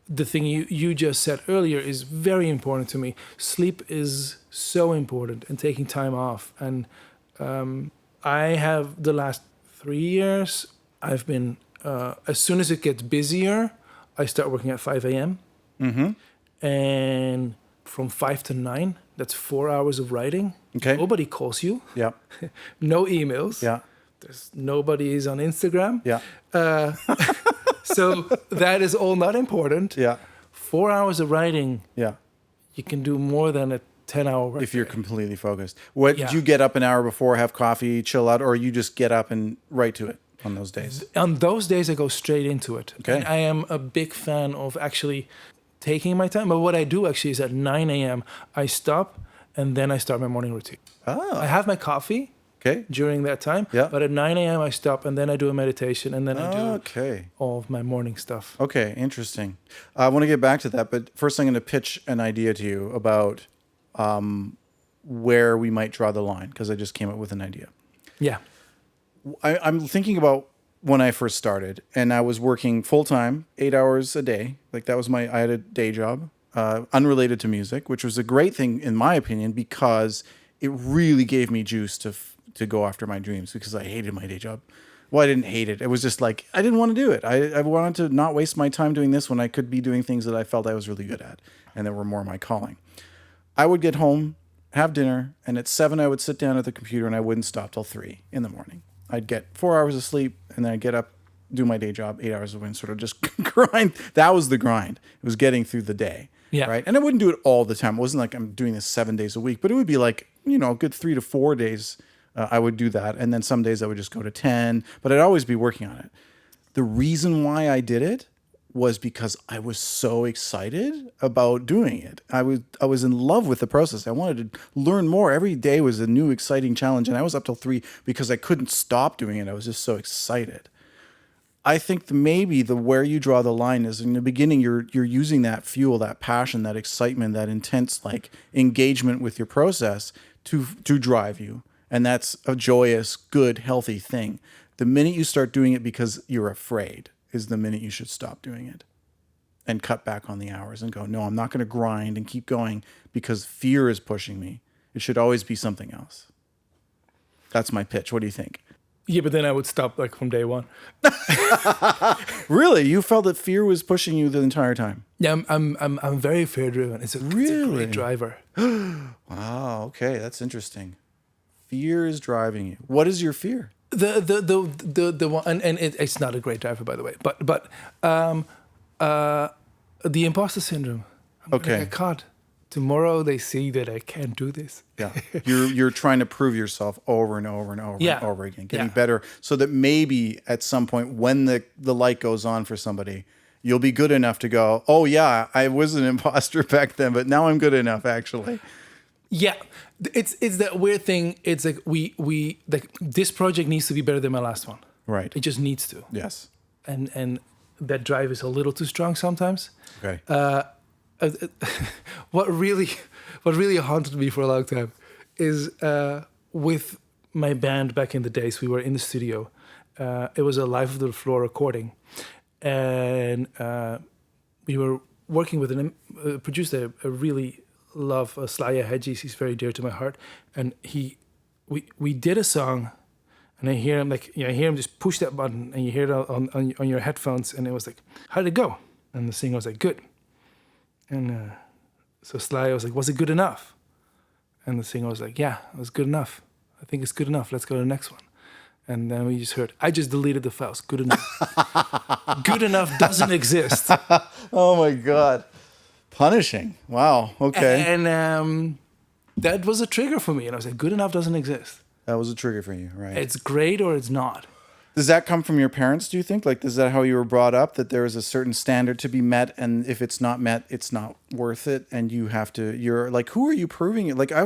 the thing you just said earlier is very important to me. Sleep is so important, and taking time off. And I have the last 3 years, I've been, as soon as it gets busier, I start working at 5 a.m. Mm-hmm. And from 5 to 9, that's 4 hours of writing. Okay. Nobody calls you. Yeah. No emails. Yeah. There's nobody's on Instagram. Yeah. So that is all not important. Yeah. 4 hours of writing. Yeah. You can do more than a 10-hour work if you're day. completely focused. Do you get up an hour before, have coffee, chill out, or you just get up and write to it on those days? On those days, I go straight into it. Okay. And I am a big fan of actually taking my time. But what I do actually is at 9 a.m., I stop, and then I start my morning routine. Oh. I have my coffee. Okay. during that time. Yeah. But at 9 a.m. I stop, and then I do a meditation, and then I do all of my morning stuff. Okay, interesting. I want to get back to that, but first I'm going to pitch an idea to you about where we might draw the line, because I just came up with an idea. Yeah. I'm thinking about when I first started, and I was working full-time, 8 hours a day. Like that was I had a day job, unrelated to music, which was a great thing in my opinion, because it really gave me juice to go after my dreams, because I hated my day job. Well, I didn't hate it. It was just like, I didn't want to do it. I wanted to not waste my time doing this when I could be doing things that I felt I was really good at and that were more my calling. I would get home, have dinner, and at 7 I would sit down at the computer and I wouldn't stop till 3 in the morning. I'd get 4 hours of sleep, and then I'd get up, do my day job, 8 hours a week, and sort of just grind. That was the grind. It was getting through the day. Yeah. Right. And I wouldn't do it all the time. It wasn't like I'm doing this 7 days a week, but it would be like, a good 3 to 4 days. I would do that. And then some days I would just go to 10, but I'd always be working on it. The reason why I did it was because I was so excited about doing it. I was in love with the process. I wanted to learn more. Every day was a new exciting challenge, and I was up till 3 because I couldn't stop doing it. I was just so excited. I think maybe where you draw the line is in the beginning, you're using that fuel, that passion, that excitement, that intense like engagement with your process to drive you. And that's a joyous, good, healthy thing. The minute you start doing it because you're afraid is the minute you should stop doing it and cut back on the hours and go, no, I'm not going to grind and keep going because fear is pushing me. It should always be something else. That's my pitch. What do you think? Yeah, but then I would stop like from day one. Really? You felt that fear was pushing you the entire time? Yeah, I'm very fear driven. It's a great driver. Wow. Okay, that's interesting. Fear is driving you. What is your fear? The one, and it's not a great driver, by the way. But the imposter syndrome. Okay. Like, God, tomorrow they see that I can't do this. Yeah. You're trying to prove yourself over and over and over and over again, getting better, so that maybe at some point when the light goes on for somebody, you'll be good enough to go, oh yeah, I was an imposter back then, but now I'm good enough actually. Yeah, it's that weird thing. It's like we like this project needs to be better than my last one. Right. It just needs to. Yes. And that drive is a little too strong sometimes. Okay. What really haunted me for a long time is with my band back in the days. We were in the studio. It was a live of the floor recording, and we were working with a producer. I really love Slaya Hedges. He's very dear to my heart, and we did a song. And I hear him just push that button, and you hear it on your headphones, and it was like, "How did it go?" And the singer was like, "Good." And so Sly was like, "Was it good enough?" And the singer was like, "Yeah, it was good enough. I think it's good enough. Let's go to the next one." And then we just heard, "I just deleted the files. Good enough. Good enough doesn't exist." Oh my God, punishing! Wow. Okay. And that was a trigger for me, and I was like, "Good enough doesn't exist." That was a trigger for you, right? It's great or it's not. Does that come from your parents, do you think? Like, is that how you were brought up, that there is a certain standard to be met, and if it's not met, it's not worth it, and you're like, who are you proving it? Like, I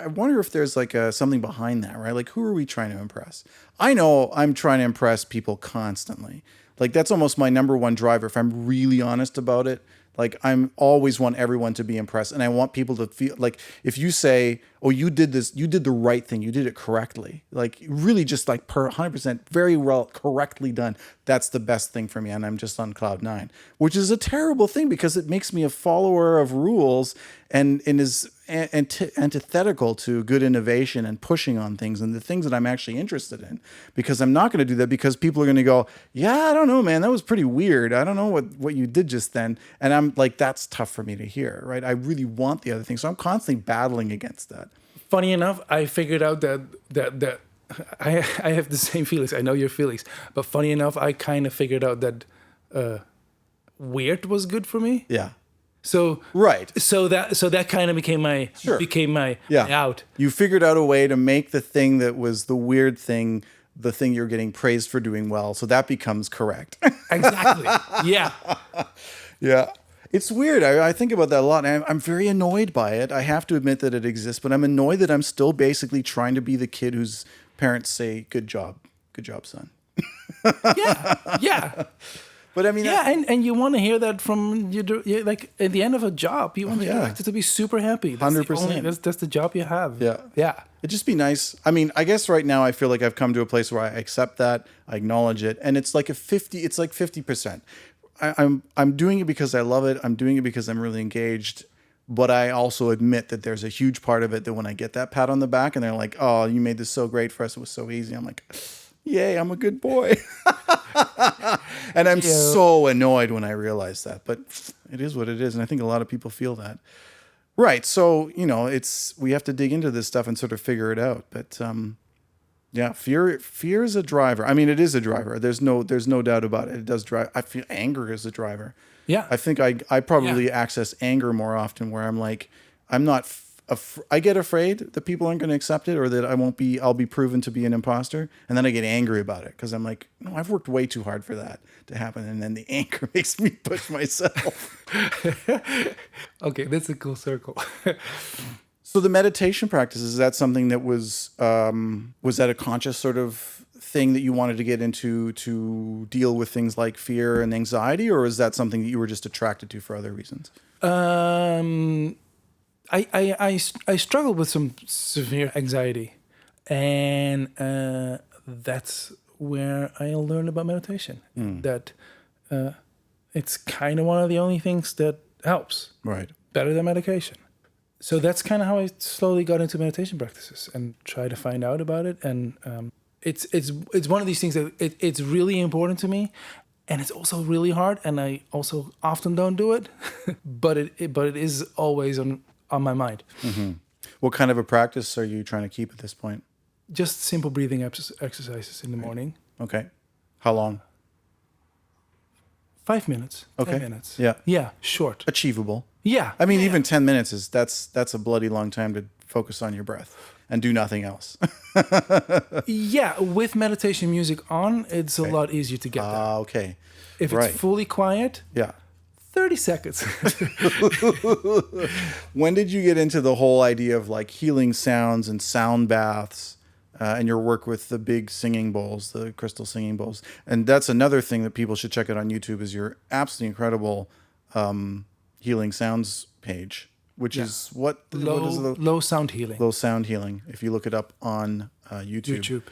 wonder if there's like something behind that, right? Like, who are we trying to impress? I know I'm trying to impress people constantly. Like, that's almost my number one driver, if I'm really honest about it. Like, I'm always want everyone to be impressed, and I want people to feel like, if you say, "Oh, you did this, you did the right thing, you did it correctly," like really just like 100% very well correctly done. That's the best thing for me, and I'm just on cloud 9, which is a terrible thing because it makes me a follower of rules and is antithetical to good innovation and pushing on things and the things that I'm actually interested in. Because I'm not going to do that, because people are going to go, "Yeah, I don't know, man, that was pretty weird. I don't know what you did just then." And I'm like, that's tough for me to hear, right? I really want the other thing. So I'm constantly battling against that. Funny enough, I figured out that I have the same feelings. I know your feelings, but funny enough, I kind of figured out that weird was good for me. Yeah. So right. So that kind of became my out. You figured out a way to make the thing that was the weird thing the thing you're getting praised for doing well. So that becomes correct. Exactly. Yeah. Yeah. It's weird. I think about that a lot, and I'm very annoyed by it. I have to admit that it exists, but I'm annoyed that I'm still basically trying to be the kid who's parents say, good job, son. Yeah. But I mean, and you want to hear that from like at the end of a job. You want your director to be super happy. 100%. That's the job you have. Yeah. It'd just be nice. I mean, I guess right now I feel like I've come to a place where I accept that, I acknowledge it, and it's like 50%. I'm doing it because I love it. I'm doing it because I'm really engaged. But I also admit that there's a huge part of it that when I get that pat on the back and they're like, "Oh, you made this so great for us. It was so easy." I'm like, "Yay, I'm a good boy." And I'm so annoyed when I realize that, but it is what it is. And I think a lot of people feel that. Right. So, we have to dig into this stuff and sort of figure it out. But, fear is a driver. I mean, it is a driver. There's no doubt about it. It does drive. I feel anger is a driver. Yeah. I think I probably access anger more often where I'm like, I'm not, I get afraid that people aren't going to accept it or that I'll be proven to be an imposter. And then I get angry about it because I'm like, no, I've worked way too hard for that to happen. And then the anger makes me push myself. Okay, that's a cool circle. So the meditation practice, is that something that was that a conscious sort of thing that you wanted to get into to deal with things like fear and anxiety, or is that something that you were just attracted to for other reasons? I struggled with some severe anxiety, and that's where I learned about meditation. That it's kind of one of the only things that helps, right? Better than medication. So that's kind of how I slowly got into meditation practices and try to find out about it. And it's one of these things that it's really important to me. And it's also really hard, and I also often don't do it, but it is always on my mind. Mm-hmm. What kind of a practice are you trying to keep at this point? Just simple breathing exercises in the morning. Okay. How long? 5 minutes. Okay. 10 minutes. Yeah. Yeah. Short. Achievable. Yeah. I mean, even 10 minutes that's a bloody long time to focus on your breath and do nothing else. Yeah. With meditation music on, it's a lot easier to get there. Okay. If it's fully quiet. Yeah. 30 seconds. When did you get into the whole idea of like healing sounds and sound baths and your work with the big singing bowls, the crystal singing bowls? And that's another thing that people should check out on YouTube is your absolutely incredible healing sounds page, which is what is low sound healing. Low sound healing. If you look it up on YouTube.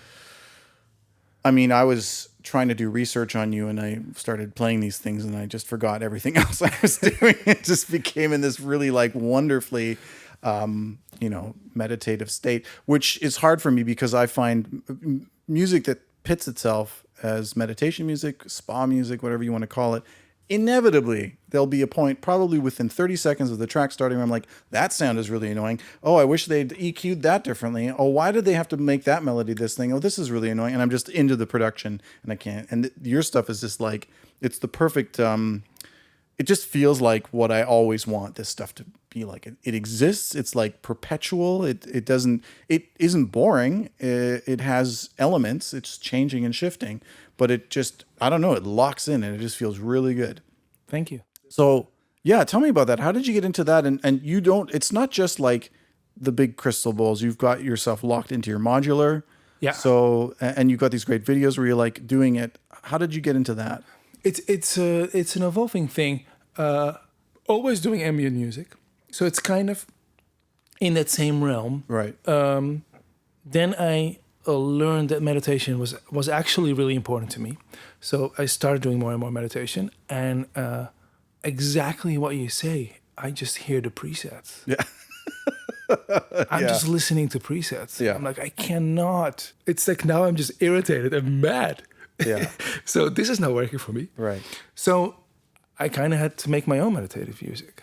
I mean, I was trying to do research on you and I started playing these things and I just forgot everything else I was doing. It just became in this really like wonderfully, meditative state, which is hard for me because I find music that pits itself as meditation music, spa music, whatever you want to call it, inevitably there'll be a point probably within 30 seconds of the track starting where I'm like, that sound is really annoying. Oh, I wish they'd EQ'd that differently. Oh, why did they have to make that melody this thing? Oh, this is really annoying. And I'm just into the production and I can't. And your stuff is just like, it's the perfect, it just feels like what I always want this stuff to be like. It exists. It's like perpetual. It isn't boring. It has elements. It's changing and shifting. But it just, I don't know, it locks in and it just feels really good. Thank you. So, yeah, tell me about that. How did you get into that? And you don't, it's not just like the big crystal bowls. You've got yourself locked into your modular. Yeah. So, and you've got these great videos where you're like doing it. How did you get into that? It's an evolving thing. Always doing ambient music. So it's kind of in that same realm. Right. Then I learned that meditation was actually really important to me. So I started doing more and more meditation, and exactly what you say, I just hear the presets. Yeah. I'm just listening to presets. Yeah. I'm like, I cannot. It's like now I'm just irritated and mad. Yeah. So this is not working for me. Right. So I kind of had to make my own meditative music.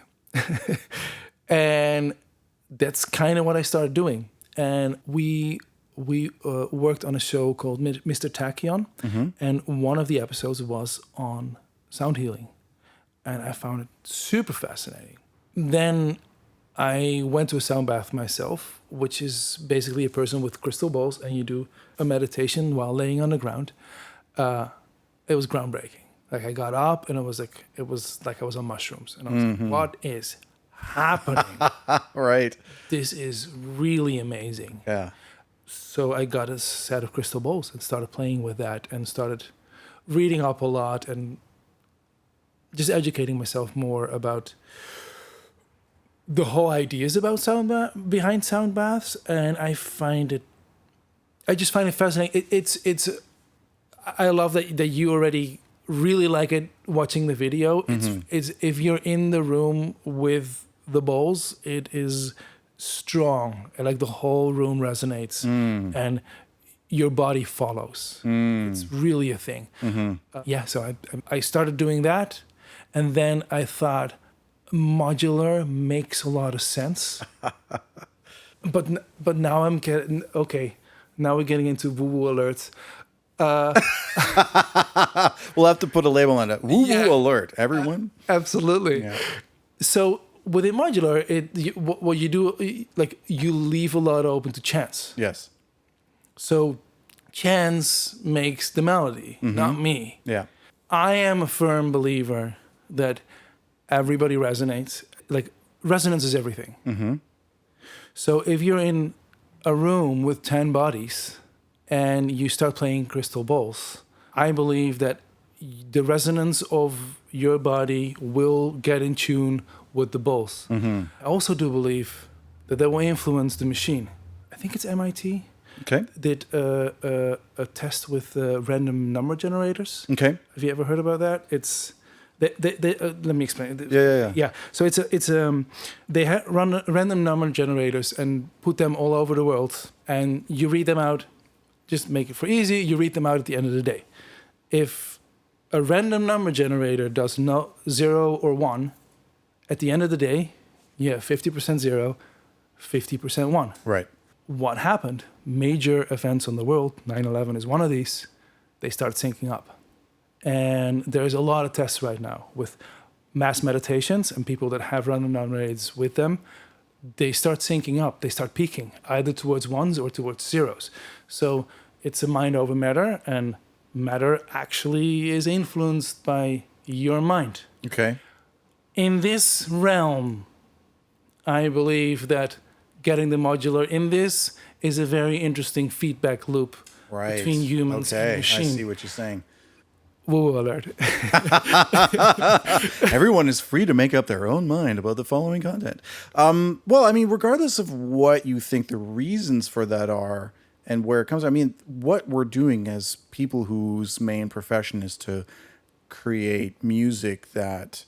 And that's kind of what I started doing. And we worked on a show called Mr. Tachyon, and one of the episodes was on sound healing, and I found it super fascinating. Then I went to a sound bath myself, which is basically a person with crystal balls, and you do a meditation while laying on the ground. It was groundbreaking. Like I got up, and it was like I was on mushrooms, and I was like, "What is happening?" Right. This is really amazing. Yeah. So I got a set of crystal bowls and started playing with that and started reading up a lot and just educating myself more about the whole ideas about behind sound baths. And I just find it fascinating. I love that you already really like it watching the video. It's if you're in the room with the bowls, it is strong. Like the whole room resonates and your body follows. It's really a thing. So I started doing that, and then I thought modular makes a lot of sense. but now I'm getting okay. Now we're getting into woo-woo alerts. We'll have to put a label on it. Woo-woo alert, everyone. Absolutely. Yeah. So within modular, what you do, like you leave a lot open to chance. Yes. So chance makes the melody, not me. Yeah. I am a firm believer that everybody resonates. Like resonance is everything. So if you're in a room with 10 bodies and you start playing crystal bowls, I believe that the resonance of your body will get in tune with the bowls. I also do believe that will influence the machine. I think it's MIT. Okay. Did a test with random number generators. Okay. Have you ever heard about that? It's let me explain. Yeah. So they run random number generators and put them all over the world, and you read them out. Just make it for easy. You read them out at the end of the day. If a random number generator does 0 or 1, at the end of the day, you have 50% 0, 50% 1. Right. What happened? Major events on the world, 9/11 is one of these, they start syncing up. And there's a lot of tests right now with mass meditations and people that have random numbers with them. They start syncing up, they start peaking, either towards ones or towards zeros. So it's a mind over matter, and matter actually is influenced by your mind. Okay. In this realm, I believe that getting the modular in this is a very interesting feedback loop between humans and machine. I see what you're saying. Woo alert. Everyone is free to make up their own mind about the following content. Well, I mean, regardless of what you think the reasons for that are and where it comes, I mean, what we're doing as people whose main profession is to create music that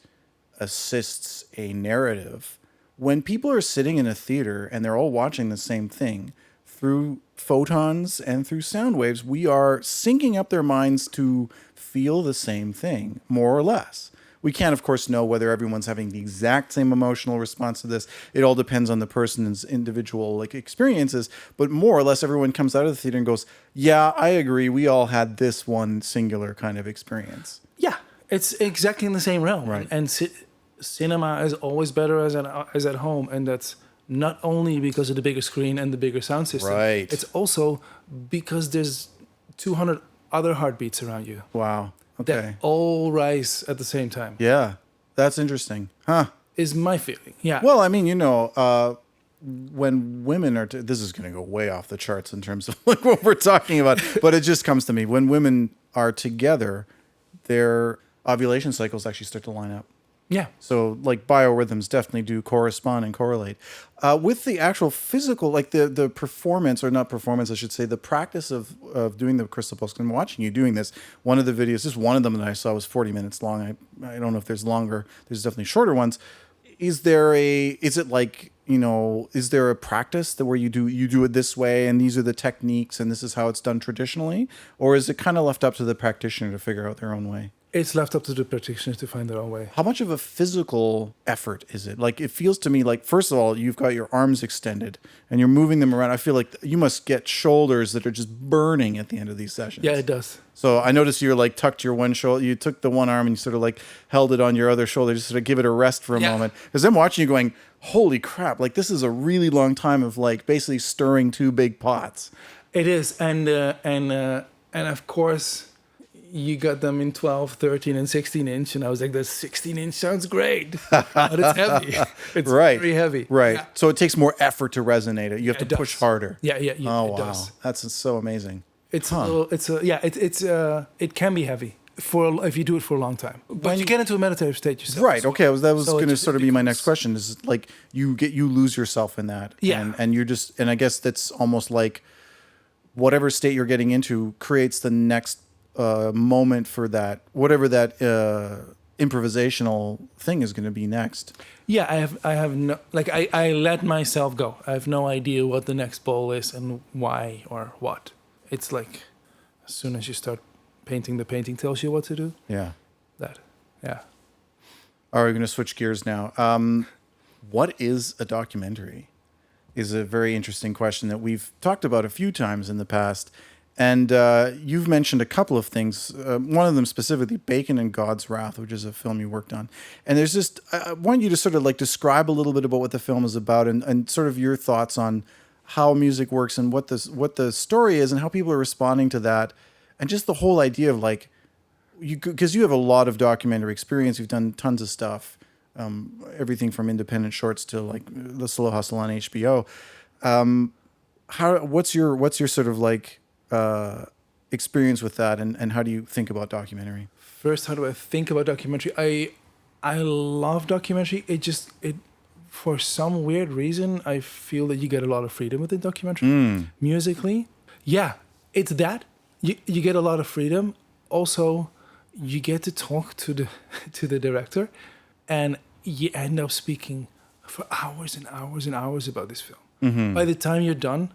assists a narrative, when people are sitting in a theater and they're all watching the same thing through photons and through sound waves, we are syncing up their minds to feel the same thing, more or less. We can't, of course, know whether everyone's having the exact same emotional response to this. It all depends on the person's individual experiences, but more or less everyone comes out of the theater and goes, yeah, I agree. We all had this one singular kind of experience. Yeah, it's exactly in the same realm. Right. And cinema is always better as at home, and that's not only because of the bigger screen and the bigger sound system. Right. It's also because there's 200 other heartbeats around you. Wow. Okay. That all rise at the same time. Yeah, that's interesting. Huh. Is my feeling. Yeah. Well, I mean, when women are... this is going to go way off the charts in terms of what we're talking about, but it just comes to me. When women are together, their ovulation cycles actually start to line up. Yeah. So biorhythms definitely do correspond and correlate. With the actual physical, the performance, or not performance, I should say, the practice of doing the crystal bowls. I'm watching you doing this. One of the videos, just one of them that I saw was 40 minutes long. I don't know if there's longer. There's definitely shorter ones. Is there a practice that where you do it this way and these are the techniques and this is how it's done traditionally? Or is it kind of left up to the practitioner to figure out their own way? It's left up to the practitioners to find their own way. How much of a physical effort is it? It feels to me first of all, you've got your arms extended and you're moving them around. I feel like you must get shoulders that are just burning at the end of these sessions. Yeah, it does. So I noticed you're tucked your one shoulder. You took the one arm and you sort of held it on your other shoulder, just sort of give it a rest for a moment. Because I'm watching you going, holy crap, this is a really long time of basically stirring two big pots. It is. And of course, you got them in 12, 13, and 16 inch, and I was like, the 16 inch sounds great, but it's heavy. It's very heavy. Right. Yeah. So it takes more effort to resonate it. You have to push harder. Yeah. Oh, it wow. does. That's so amazing. It can be heavy if you do it for a long time. But you get into a meditative state yourself. Right. Okay. That was going to sort of be my next question. Is like you lose yourself in that. Yeah. And you're just, and I guess that's almost like whatever state you're getting into creates the next moment for that, whatever that improvisational thing is going to be next. Yeah, I have no, like I let myself go. I have no idea what the next bowl is and why or what. It's like as soon as you start painting, the painting tells you what to do. Yeah. Yeah. All right, we're going to switch gears now. What is a documentary? Is a very interesting question that we've talked about a few times in the past. And you've mentioned a couple of things. One of them specifically, Bacon and God's Wrath, which is a film you worked on. And there's just, I want you to sort of like describe a little bit about what the film is about and sort of your thoughts on how music works and what the story is and how people are responding to that. And just the whole idea of like, because you have a lot of documentary experience. You've done tons of stuff, everything from independent shorts to like The Slow Hustle on HBO. What's your sort of like experience with that, and how do you think about documentary? First, how do I think about documentary? I love documentary. It for some weird reason I feel that you get a lot of freedom with the documentary. Musically, yeah, it's that you get a lot of freedom. Also, you get to talk to the director, and you end up speaking for hours and hours and hours about this film. Mm-hmm. By the time you're done,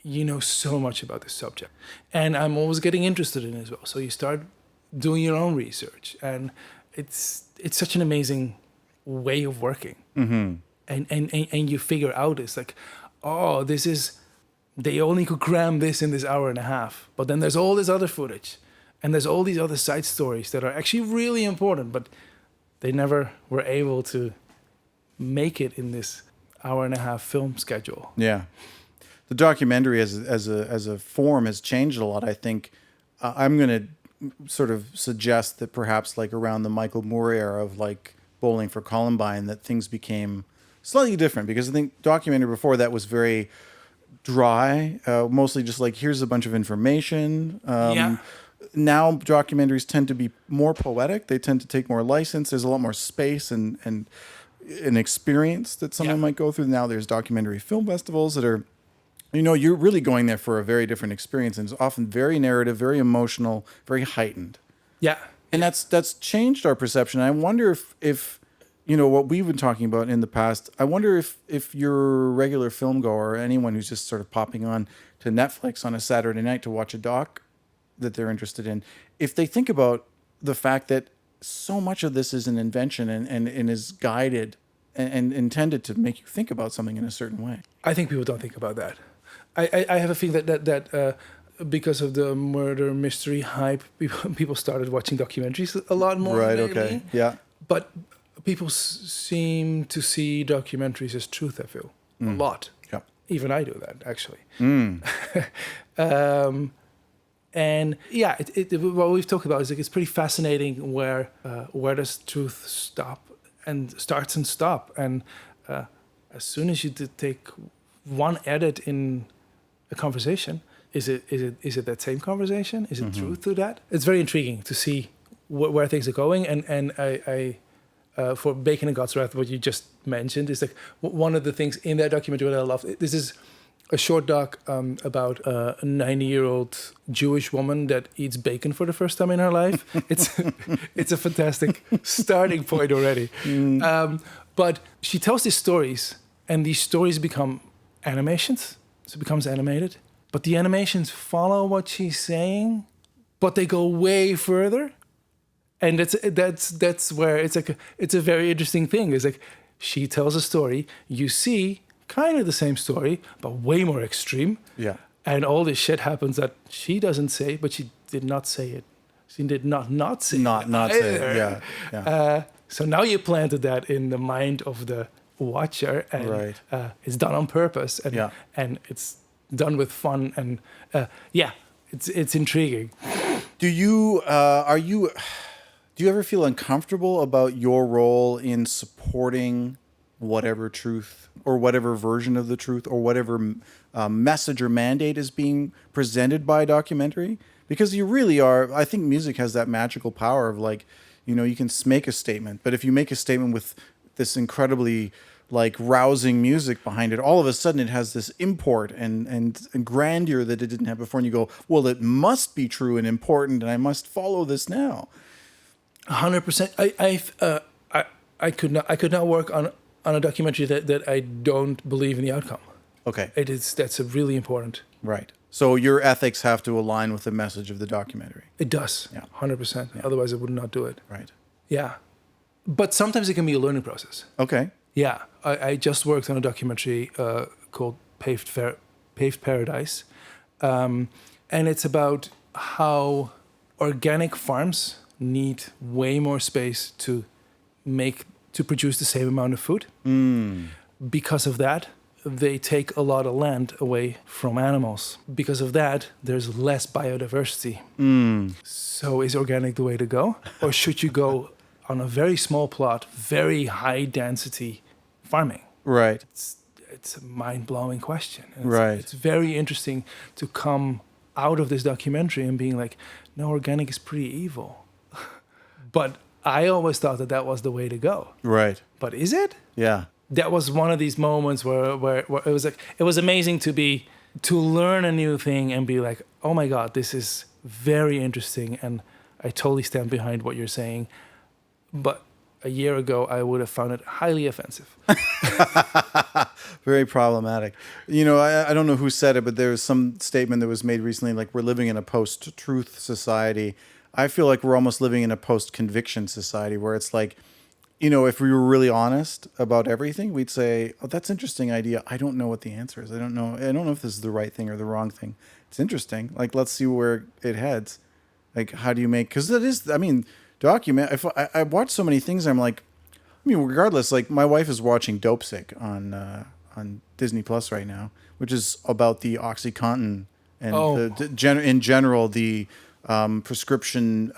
you know so much about this subject, and I'm always getting interested in it as well. So you start doing your own research, and it's such an amazing way of working. Mm-hmm. And you figure out it's like, oh, they only could cram this in this hour and a half, but then there's all this other footage, and there's all these other side stories that are actually really important, but they never were able to make it in this hour and a half film schedule. Yeah. The documentary as a form has changed a lot. I think I'm going to sort of suggest that perhaps like around the Michael Moore era of like Bowling for Columbine, that things became slightly different, because I think documentary before that was very dry, mostly just like here's a bunch of information. Now documentaries tend to be more poetic. They tend to take more license. There's a lot more space and an experience that someone might go through. Now there's documentary film festivals that are, you're really going there for a very different experience, and it's often very narrative, very emotional, very heightened. Yeah. And that's changed our perception. I wonder if what we've been talking about in the past, I wonder if you're a regular film goer or anyone who's just sort of popping on to Netflix on a Saturday night to watch a doc that they're interested in, if they think about the fact that so much of this is an invention and is guided and intended to make you think about something in a certain way. I think people don't think about that. I have a feeling that because of the murder mystery hype, people started watching documentaries a lot more. Right. Lately. Okay. Yeah. But people seem to see documentaries as truth. I feel a lot. Yeah. Even I do that actually. And yeah, what we've talked about is like it's pretty fascinating where does truth starts and stop, and as soon as you take one edit in a conversation, is it that same conversation? Is it truth to that? It's very intriguing to see where things are going, and I for Bacon and God's Wrath, what you just mentioned is like one of the things in that documentary that I love. This is a short doc about a 90-year-old Jewish woman that eats bacon for the first time in her life. It's a fantastic starting point already. But she tells these stories, and these stories become animations. So it becomes animated. But the animations follow what she's saying, but they go way further. And that's where it's a very interesting thing. It's like she tells a story, you see kind of the same story, but way more extreme. Yeah. And all this shit happens that she doesn't say, but she did not say it. She did not say it. Not say it, yeah. So now you planted that in the mind of the watcher, and it's done on purpose, and it's done with fun, and it's intriguing. Do you ever feel uncomfortable about your role in supporting whatever truth or whatever version of the truth or whatever message or mandate is being presented by a documentary? Because you really are, I think music has that magical power of like, you know, you can make a statement, but if you make a statement with this incredibly like rousing music behind it, all of a sudden it has this import and grandeur that it didn't have before. And you go, well, it must be true and important and I must follow this now. 100%. I could not work on a documentary that I don't believe in the outcome. Okay. That's a really important. Right. So your ethics have to align with the message of the documentary. It does. Yeah. 100%. Yeah. Otherwise I would not do it. Right. Yeah. But sometimes it can be a learning process. Okay. Yeah. I just worked on a documentary called Paved Paradise. And it's about how organic farms need way more space to produce the same amount of food. Because of that, they take a lot of land away from animals. Because of that, there's less biodiversity. So is organic the way to go? Or should you go on a very small plot, very high density farming? Right. It's a mind-blowing question. And Right. It's very interesting to come out of this documentary and being like, no, organic is pretty evil. But I always thought that was the way to go. Right. But is it? Yeah. That was one of these moments where it was like, it was amazing to learn a new thing and be like, oh my God, this is very interesting. And I totally stand behind what you're saying. But a year ago, I would have found it highly offensive. Very problematic. You know, I don't know who said it, but there was some statement that was made recently, like we're living in a post-truth society. I feel like we're almost living in a post-conviction society where it's like, you know, if we were really honest about everything, we'd say, oh, that's an interesting idea. I don't know what the answer is. I don't know if this is the right thing or the wrong thing. It's interesting. Like, let's see where it heads. Like, how do you make, because that is, I mean, if I watch so many things, I'm like, I mean, regardless, like my wife is watching Dopesick on Disney Plus right now, which is about the OxyContin and in general the prescription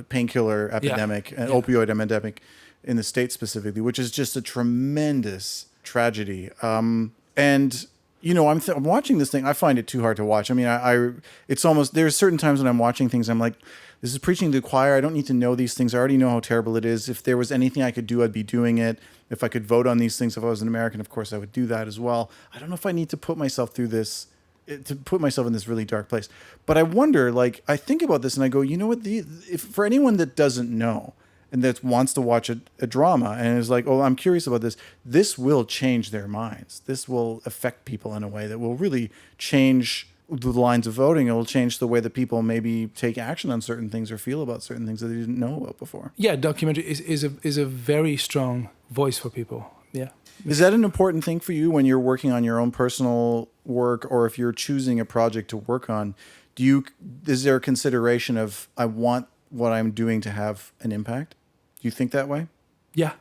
painkiller epidemic and opioid epidemic in the States specifically, which is just a tremendous tragedy. And you know, I'm watching this thing. I find it too hard to watch. I mean, it's almost, there's certain times when I'm watching things, I'm like, this is preaching to the choir. I don't need to know these things. I already know how terrible it is. If there was anything I could do, I'd be doing it. If I could vote on these things, if I was an American, of course, I would do that as well. I don't know if I need to put myself through this, to put myself in this really dark place. But I wonder, like, I think about this and I go, you know what? If for anyone that doesn't know and that wants to watch a drama and is like, oh, I'm curious about this, this will change their minds. This will affect people in a way that will really change the lines of voting. It will change the way that people maybe take action on certain things or feel about certain things that they didn't know about before. Yeah, documentary is a very strong voice for people. Yeah. Is that an important thing for you when you're working on your own personal work, or if you're choosing a project to work on? Is there a consideration of, I want what I'm doing to have an impact? Do you think that way? Yeah.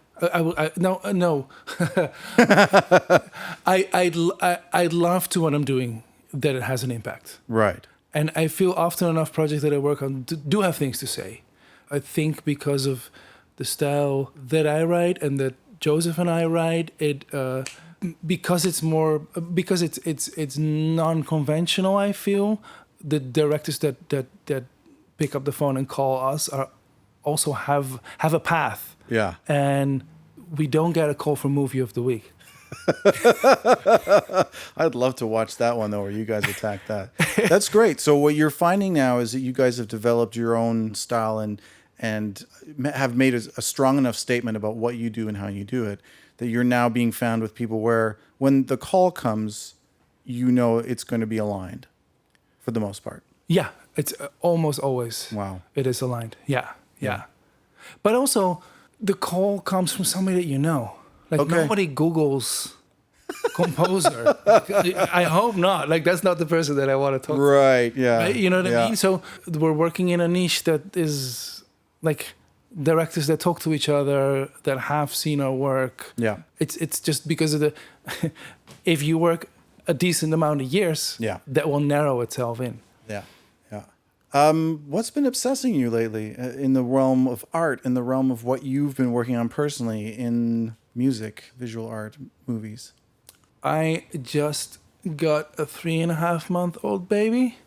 No. I'd love to what I'm doing that it has an impact. Right. And I feel often enough projects that I work on do have things to say. I think because of the style that I write and that Joseph and I write, because it's non-conventional. I feel the directors that pick up the phone and call us also have a path. Yeah. And we don't get a call for movie of the week. I'd love to watch that one though, where you guys attack that. That's great. So what you're finding now is that you guys have developed your own style and have made a strong enough statement about what you do and how you do it, that you're now being found with people where when the call comes, you know it's going to be aligned for the most part. Yeah, it's almost always. Wow. It is aligned. Yeah. But also, the call comes from somebody that you know. Like, nobody Googles composer. I hope not. Like, that's not the person that I want to talk to. Right, yeah. Right? You know what I mean? So we're working in a niche that is like directors that talk to each other, that have seen our work. Yeah. It's just because of if you work a decent amount of years, that will narrow itself in. Yeah. What's been obsessing you lately in the realm of art, in the realm of what you've been working on personally in music, visual art, movies? I just got a 3.5-month-old baby,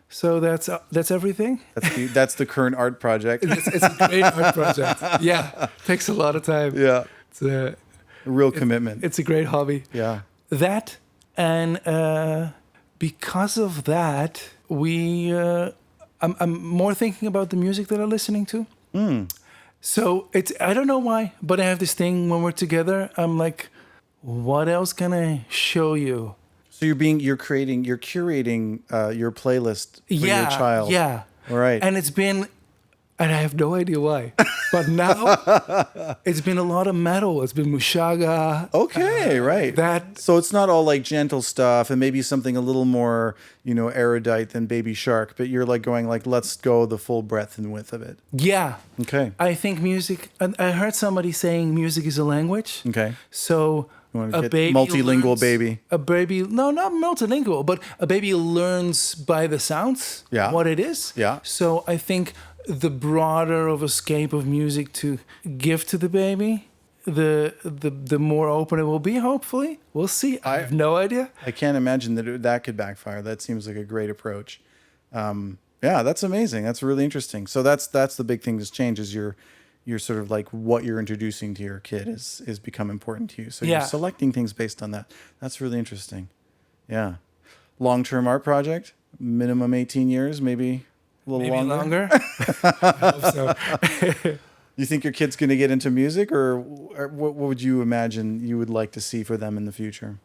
so that's everything. That's the current art project. It's a great art project. Yeah, takes a lot of time. Yeah, It's a real commitment. It's a great hobby. Yeah. That, and because of that, I'm more thinking about the music that I'm listening to. So I don't know why, but I have this thing when we're together. I'm like, what else can I show you? So you're curating your playlist for your child. Yeah. All right. And I have no idea why, but now it's been a lot of metal. It's been Mushaga. Okay, right. So it's not all like gentle stuff, and maybe something a little more, erudite than Baby Shark. But you're like going like, let's go the full breadth and width of it. Yeah. Okay. I think music. I heard somebody saying music is a language. Okay. So a baby multilingual baby. A baby, no, not multilingual, but a baby learns by the sounds. Yeah. What it is. Yeah. So I think the broader of a scape of music to give to the baby, the more open it will be. Hopefully, we'll see. I have no idea. I can't imagine that could backfire. That seems like a great approach. Yeah, that's amazing. That's really interesting. So that's the big thing that's changed is you're sort of like what you're introducing to your kid is become important to you. So you're selecting things based on that. That's really interesting. Yeah. Long-term art project, minimum 18 years, maybe a little longer. I hope so. You think your kid's going to get into music, or what would you imagine you would like to see for them in the future?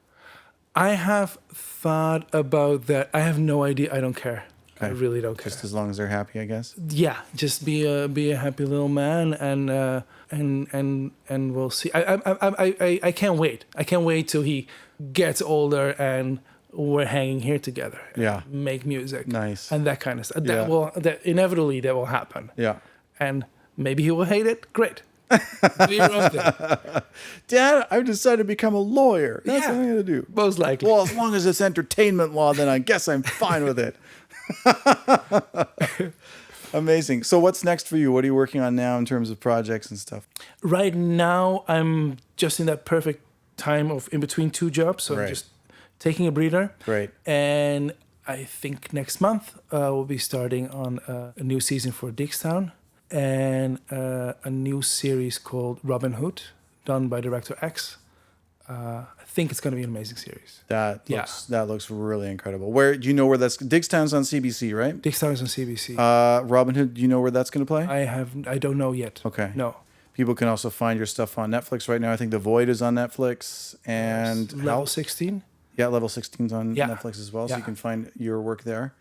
I have thought about that. I have no idea. I don't care. Okay. I really don't care. Just as long as they're happy, I guess. Yeah, just be a happy little man, and we'll see. I can't wait. I can't wait till he gets older and we're hanging here together. Yeah. Make music. Nice. And that kind of stuff. Yeah. That inevitably that will happen. Yeah. And maybe he will hate it. Great. Do your own thing. Dad, I've decided to become a lawyer. That's what I'm going to do. Most likely. Well, as long as it's entertainment law, then I guess I'm fine with it. Amazing. So what's next for you? What are you working on now in terms of projects and stuff? Right now, I'm just in that perfect time of in between two jobs. So I'm just taking a breather. Great. And I think next month we'll be starting on a new season for Diggstown and a new series called Robin Hood, done by director X. I think it's going to be an amazing series. That looks really incredible. Where do you know where that's? Diggstown's on CBC, right? Diggstown is on CBC. Robin Hood, do you know where that's going to play? I don't know yet. Okay. No. People can also find your stuff on Netflix right now. I think The Void is on Netflix and Level 16. Yeah, Level 16's on Netflix as well, so you can find your work there.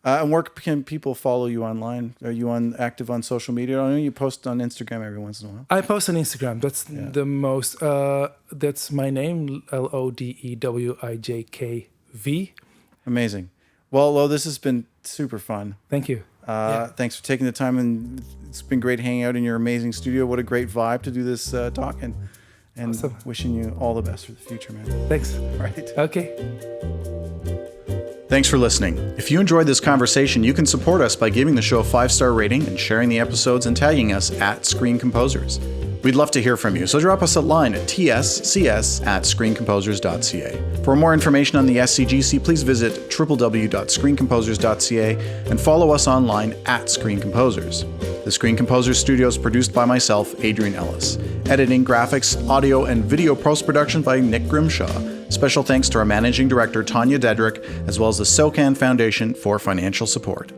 And where can people follow you online? Are you active on social media? I know you post on Instagram every once in a while. I post on Instagram. That's the most. That's my name, LODEWIJKV. Amazing. Well, Lo, this has been super fun. Thank you. Thanks for taking the time, and it's been great hanging out in your amazing studio. What a great vibe to do this talk, and awesome. Wishing you all the best for the future, man. Thanks. All right. Okay. Thanks for listening. If you enjoyed this conversation, you can support us by giving the show a 5-star rating and sharing the episodes and tagging us at Screen Composers. We'd love to hear from you, so drop us a line at tscs@screencomposers.ca. For more information on the SCGC, please visit www.screencomposers.ca and follow us online at Screen Composers. The Screen Composers studio is produced by myself, Adrian Ellis. Editing, graphics, audio, and video post-production by Nick Grimshaw. Special thanks to our managing director, Tanya Dedrick, as well as the SOCAN Foundation for financial support.